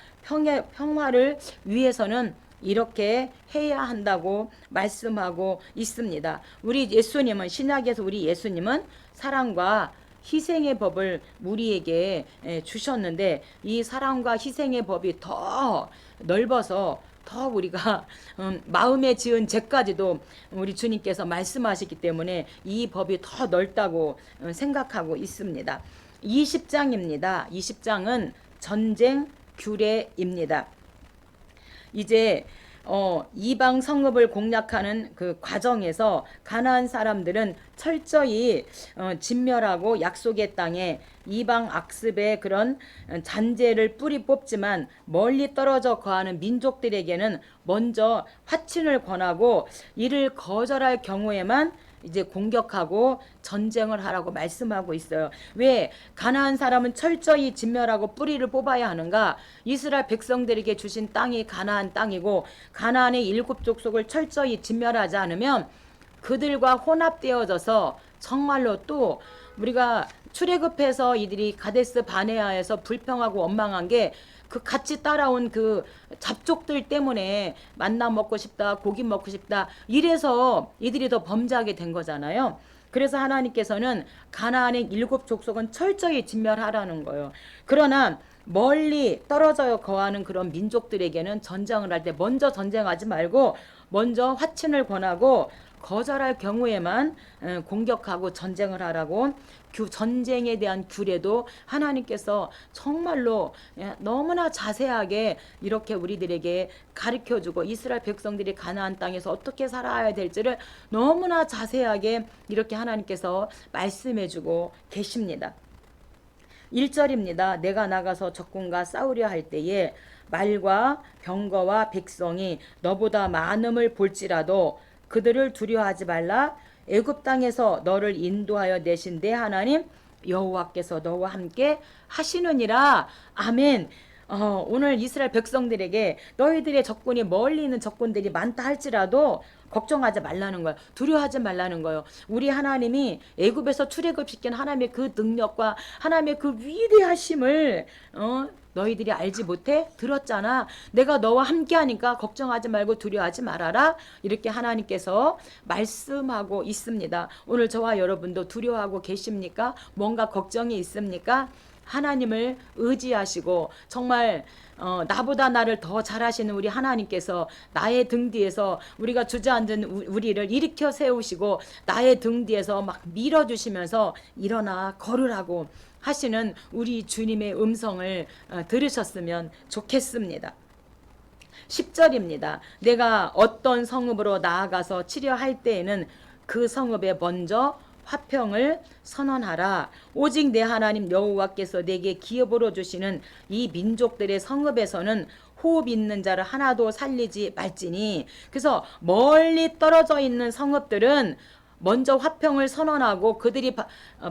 S1: 평화를 위해서는 이렇게 해야 한다고 말씀하고 있습니다. 우리 예수님은, 신약에서 우리 예수님은 사랑과 희생의 법을 우리에게 주셨는데 이 사랑과 희생의 법이 더 넓어서 더 우리가 마음에 지은 죄까지도 우리 주님께서 말씀하셨기 때문에 이 법이 더 넓다고 생각하고 있습니다. 20장입니다. 20장은 전쟁 규례입니다. 이제 이방 성읍을 공략하는 그 과정에서 가나안 사람들은 철저히 진멸하고 약속의 땅에 이방 악습의 그런 잔재를 뿌리 뽑지만 멀리 떨어져 거하는 민족들에게는 먼저 화친을 권하고 이를 거절할 경우에만 이제 공격하고 전쟁을 하라고 말씀하고 있어요. 왜 가나안 사람은 철저히 진멸하고 뿌리를 뽑아야 하는가? 이스라엘 백성들에게 주신 땅이 가나안 땅이고 가나안의 7족속을 철저히 진멸하지 않으면 그들과 혼합되어져서 정말로 또 우리가 출애굽해서 이들이 가데스 바네아에서 불평하고 원망한 게 그 같이 따라온 그 잡족들 때문에 만나 먹고 싶다, 고기 먹고 싶다 이래서 이들이 더 범죄하게 된 거잖아요. 그래서 하나님께서는 가나안의 7족속은 철저히 진멸하라는 거예요. 그러나 멀리 떨어져 거하는 그런 민족들에게는 전쟁을 할 때 먼저 전쟁하지 말고 먼저 화친을 권하고 거절할 경우에만 공격하고 전쟁을 하라고 전쟁에 대한 규례도 하나님께서 정말로 너무나 자세하게 이렇게 우리들에게 가르쳐주고 이스라엘 백성들이 가나안 땅에서 어떻게 살아야 될지를 너무나 자세하게 이렇게 하나님께서 말씀해주고 계십니다. 1절입니다. 내가 나가서 적군과 싸우려 할 때에 말과 병거와 백성이 너보다 많음을 볼지라도 그들을 두려워하지 말라. 애굽 땅에서 너를 인도하여 내신 내 하나님 여호와께서 너와 함께 하시느니라. 아멘. 오늘 이스라엘 백성들에게 너희들의 적군이 멀리 있는 적군들이 많다 할지라도 걱정하지 말라는 거예요. 두려워하지 말라는 거예요. 우리 하나님이 애굽에서 출애굽시킨 하나님의 그 능력과 하나님의 그 위대하심을 너희들이 알지 못해? 들었잖아. 내가 너와 함께 하니까 걱정하지 말고 두려워하지 말아라. 이렇게 하나님께서 말씀하고 있습니다. 오늘 저와 여러분도 두려워하고 계십니까? 뭔가 걱정이 있습니까? 하나님을 의지하시고 정말 나보다 나를 더 잘하시는 우리 하나님께서 나의 등 뒤에서 우리가 주저앉은 우리를 일으켜 세우시고 나의 등 뒤에서 막 밀어주시면서 일어나 걸으라고 하시는 우리 주님의 음성을 들으셨으면 좋겠습니다. 10절입니다. 내가 어떤 성읍으로 나아가서 치려할 때에는 그 성읍에 먼저 화평을 선언하라. 오직 내 하나님 여호와께서 내게 기업으로 주시는 이 민족들의 성읍에서는 호흡 있는 자를 하나도 살리지 말지니. 그래서 멀리 떨어져 있는 성읍들은 먼저 화평을 선언하고 그들이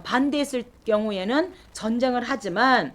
S1: 반대했을 경우에는 전쟁을 하지만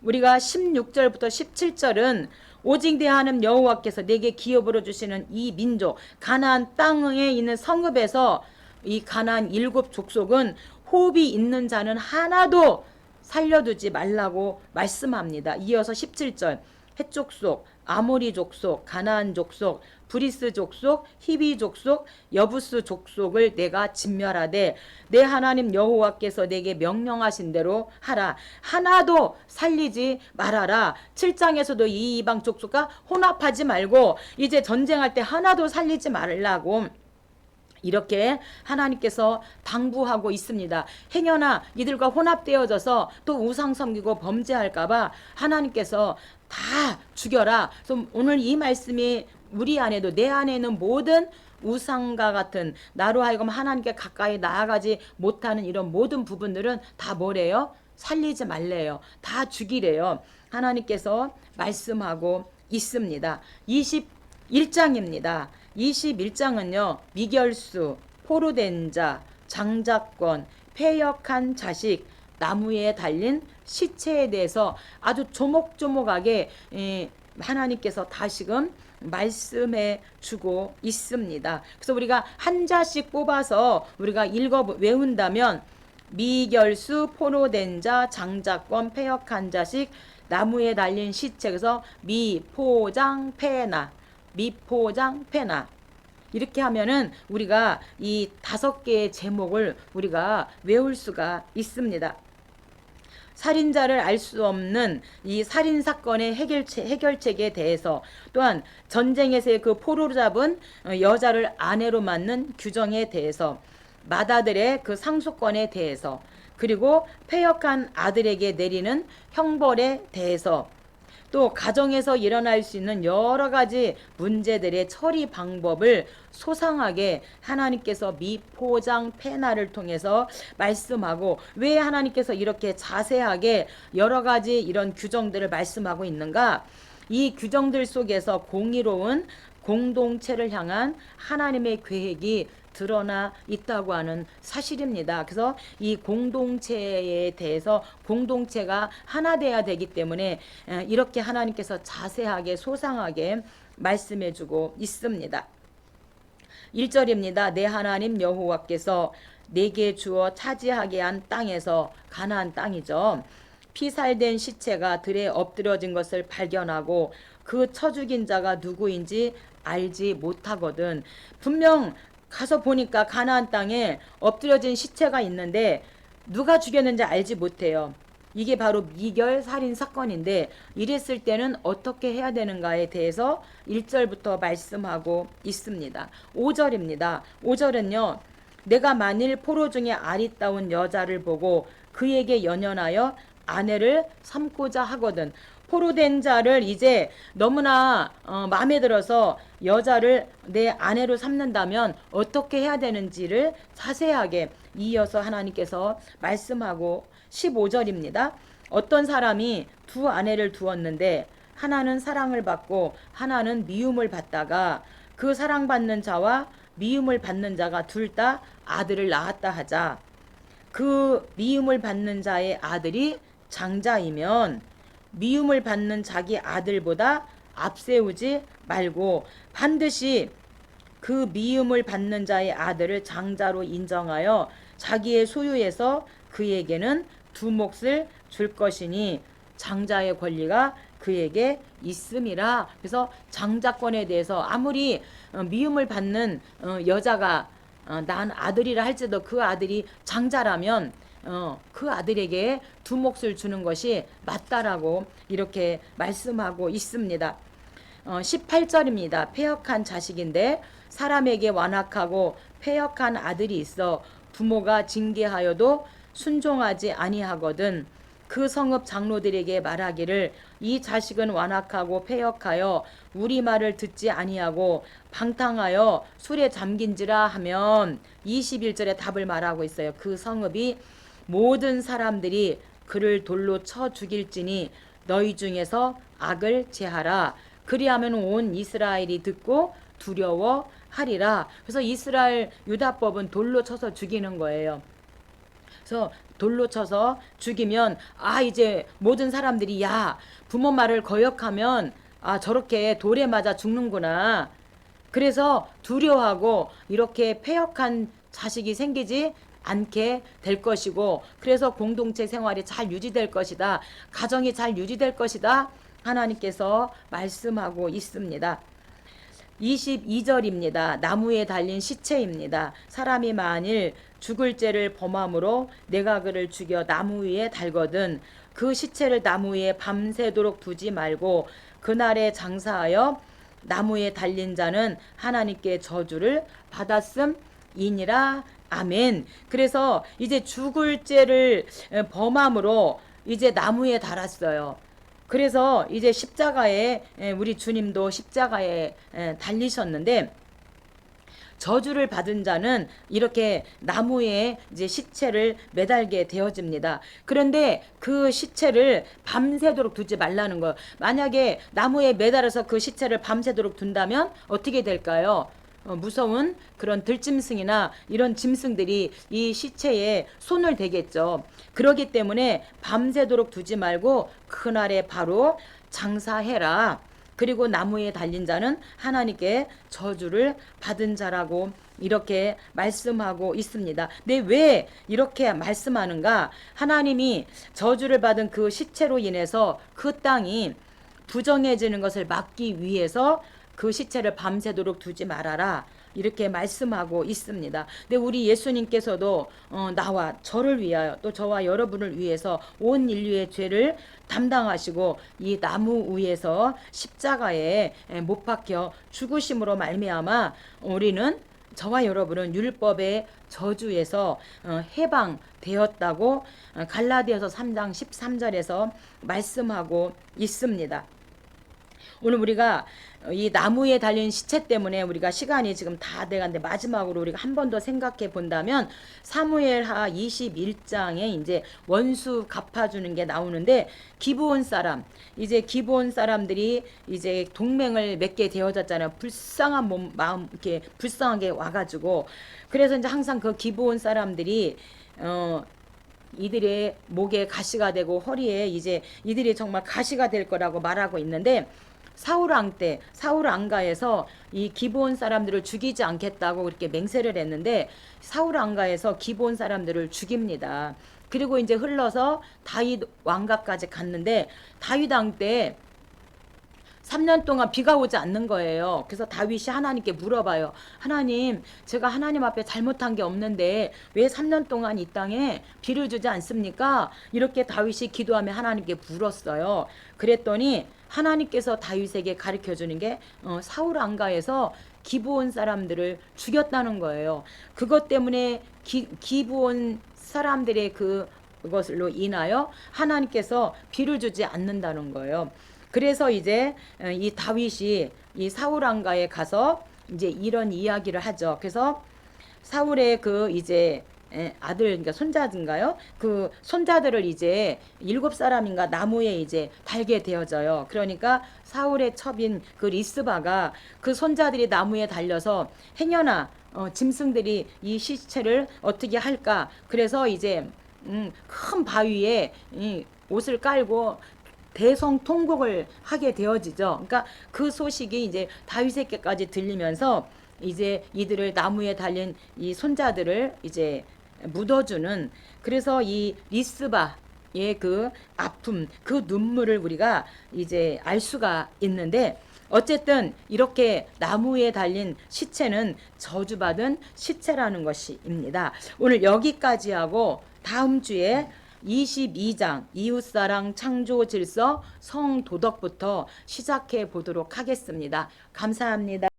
S1: 우리가 16절부터 17절은 오직 내 하나님 여호와께서 내게 기업으로 주시는 이 민족 가나안 땅에 있는 성읍에서 이 가나안 7족속은 호흡이 있는 자는 하나도 살려두지 말라고 말씀합니다. 이어서 17절 헷 족속, 아모리 족속, 가나안 족속, 브리스 족속, 히비 족속, 여부스 족속을 내가 진멸하되 내 하나님 여호와께서 내게 명령하신 대로 하라. 하나도 살리지 말아라. 7장에서도 이 이방 족속과 혼합하지 말고 이제 전쟁할 때 하나도 살리지 말라고 이렇게 하나님께서 당부하고 있습니다. 행여나 이들과 혼합되어져서 또 우상 섬기고 범죄할까봐 하나님께서 다 죽여라. 그래서 오늘 이 말씀이 우리 안에도 내 안에 있는 모든 우상과 같은 나로 하여금 하나님께 가까이 나아가지 못하는 이런 모든 부분들은 다 뭐래요? 살리지 말래요. 다 죽이래요. 하나님께서 말씀하고 있습니다. 21장입니다. 21장은요. 미결수, 포로된 자, 장자권, 패역한 자식, 나무에 달린 시체에 대해서 아주 조목조목하게 하나님께서 다시금 말씀해 주고 있습니다. 그래서 우리가 한 자씩 뽑아서 우리가 읽어 외운다면 미결수, 포로된 자, 장자권, 패역한 자식, 나무에 달린 시체. 그래서 미포장패나 미포장패나 이렇게 하면은 우리가 이 5개의 제목을 우리가 외울 수가 있습니다. 살인자를 알 수 없는 이 살인 사건의 해결책에 대해서 또한 전쟁에서의 그 포로로 잡은 여자를 아내로 맞는 규정에 대해서 맏아들의 그 상속권에 대해서 그리고 패역한 아들에게 내리는 형벌에 대해서 또 가정에서 일어날 수 있는 여러 가지 문제들의 처리 방법을 소상하게 하나님께서 미포장 페나를 통해서 말씀하고, 왜 하나님께서 이렇게 자세하게 여러 가지 이런 규정들을 말씀하고 있는가? 이 규정들 속에서 공의로운 공동체를 향한 하나님의 계획이 드러나 있다고 하는 사실입니다. 그래서 이 공동체에 대해서, 공동체가 하나 돼야 되기 때문에 이렇게 하나님께서 자세하게 소상하게 말씀해 주고 있습니다. 1절입니다. 내 하나님 여호와께서 내게 주어 차지하게 한 땅에서, 가나안 땅이죠, 피살된 시체가 들에 엎드려진 것을 발견하고 그 쳐 죽인 자가 누구인지 알지 못하거든. 분명 가서 보니까 가나안 땅에 엎드려진 시체가 있는데 누가 죽였는지 알지 못해요. 이게 바로 미결 살인 사건인데, 이랬을 때는 어떻게 해야 되는가에 대해서 1절부터 말씀하고 있습니다. 5절입니다. 5절은요. 내가 만일 포로 중에 아리따운 여자를 보고 그에게 연연하여 아내를 삼고자 하거든. 포로된 자를 이제 너무나 마음에 들어서 여자를 내 아내로 삼는다면 어떻게 해야 되는지를 자세하게 이어서 하나님께서 말씀하고, 15절입니다. 어떤 사람이 두 아내를 두었는데 하나는 사랑을 받고 하나는 미움을 받다가 그 사랑받는 자와 미움을 받는 자가 둘 다 아들을 낳았다 하자. 그 미움을 받는 자의 아들이 장자이면 미움을 받는 자기 아들보다 앞세우지 말고 반드시 그 미움을 받는 자의 아들을 장자로 인정하여 자기의 소유에서 그에게는 두 몫을 줄 것이니 장자의 권리가 그에게 있음이라. 그래서 장자권에 대해서 아무리 미움을 받는 여자가 난 아들이라 할지라도 그 아들이 장자라면 그 아들에게 두 몫을 주는 것이 맞다라고 이렇게 말씀하고 있습니다. 18절입니다. 패역한 자식인데 사람에게 완악하고 패역한 아들이 있어 부모가 징계하여도 순종하지 아니하거든. 그 성읍 장로들에게 말하기를 이 자식은 완악하고 패역하여 우리 말을 듣지 아니하고 방탕하여 술에 잠긴지라 하면, 21절에 답을 말하고 있어요. 그 성읍이 모든 사람들이 그를 돌로 쳐 죽일지니 너희 중에서 악을 제하라. 그리하면 온 이스라엘이 듣고 두려워하리라. 그래서 이스라엘 유다법은 돌로 쳐서 죽이는 거예요. 그래서 돌로 쳐서 죽이면 이제 모든 사람들이 야, 부모 말을 거역하면 저렇게 돌에 맞아 죽는구나. 그래서 두려워하고 이렇게 패역한 자식이 생기지 않게 될 것이고, 그래서 공동체 생활이 잘 유지될 것이다. 가정이 잘 유지될 것이다. 하나님께서 말씀하고 있습니다. 22절입니다. 나무에 달린 시체입니다. 사람이 만일 죽을 죄를 범함으로 내가 그를 죽여 나무 위에 달거든 그 시체를 나무 위에 밤새도록 두지 말고 그날에 장사하여 나무에 달린 자는 하나님께 저주를 받았음이니라. 아멘. 그래서 이제 죽을 죄를 범함으로 이제 나무에 달았어요. 그래서 이제 십자가에, 우리 주님도 십자가에 달리셨는데 저주를 받은 자는 이렇게 나무에 이제 시체를 매달게 되어집니다. 그런데 그 시체를 밤새도록 두지 말라는 거예요. 만약에 나무에 매달아서 그 시체를 밤새도록 둔다면 어떻게 될까요? 무서운 그런 들짐승이나 이런 짐승들이 이 시체에 손을 대겠죠. 그러기 때문에 밤새도록 두지 말고 그날에 바로 장사해라. 그리고 나무에 달린 자는 하나님께 저주를 받은 자라고 이렇게 말씀하고 있습니다. 근데 왜 이렇게 말씀하는가? 하나님이 저주를 받은 그 시체로 인해서 그 땅이 부정해지는 것을 막기 위해서 그 시체를 밤새도록 두지 말아라. 이렇게 말씀하고 있습니다. 근데 우리 예수님께서도 나와 저를 위하여 또 저와 여러분을 위해서 온 인류의 죄를 담당하시고 이 나무 위에서 십자가에 못 박혀 죽으심으로 말미암아 우리는, 저와 여러분은 율법의 저주에서 해방되었다고 갈라디아서 3장 13절에서 말씀하고 있습니다. 오늘 우리가 이 나무에 달린 시체 때문에 우리가 시간이 지금 다 돼가는데 마지막으로 우리가 한 번 더 생각해 본다면 사무엘하 21장에 이제 원수 갚아주는 게 나오는데 기브온 사람 이제 기브온 사람들이 이제 동맹을 맺게 되어졌잖아요. 불쌍한 마음 이렇게 불쌍하게 와가지고 그래서 이제 항상 그 기브온 사람들이 이들의 목에 가시가 되고 허리에 이제 이들이 정말 가시가 될 거라고 말하고 있는데 사울 왕가에서 이 기브온 사람들을 죽이지 않겠다고 그렇게 맹세를 했는데 사울 왕가에서 기브온 사람들을 죽입니다. 그리고 이제 흘러서 다윗 왕가까지 갔는데 다윗 왕 때 3년 동안 비가 오지 않는 거예요. 그래서 다윗이 하나님께 물어봐요. 하나님, 제가 하나님 앞에 잘못한 게 없는데 왜 3년 동안 이 땅에 비를 주지 않습니까? 이렇게 다윗이 기도하며 하나님께 물었어요. 그랬더니 하나님께서 다윗에게 가르쳐 주는 게 사울 왕가에서 기브온 사람들을 죽였다는 거예요. 그것 때문에 기브온 사람들의 그것으로 인하여 하나님께서 비를 주지 않는다는 거예요. 그래서 이제 이 다윗이 이 사울 왕가에 가서 이제 이런 이야기를 하죠. 그래서 사울의 그 이제 아들 그러니까 손자인가요? 그 손자들을 이제 7사람인가 나무에 이제 달게 되어져요. 그러니까 사울의 첩인 그 리스바가 그 손자들이 나무에 달려서 행여나 짐승들이 이 시체를 어떻게 할까? 그래서 이제 큰 바위에 옷을 깔고 대성통곡을 하게 되어지죠. 그러니까 그 소식이 이제 다윗에게까지 들리면서 이제 이들을 나무에 달린 이 손자들을 이제 묻어주는 그래서 이 리스바의 그 아픔, 그 눈물을 우리가 이제 알 수가 있는데 어쨌든 이렇게 나무에 달린 시체는 저주받은 시체라는 것입니다. 오늘 여기까지 하고 다음 주에 22장 이웃사랑 창조 질서 성도덕부터 시작해 보도록 하겠습니다. 감사합니다.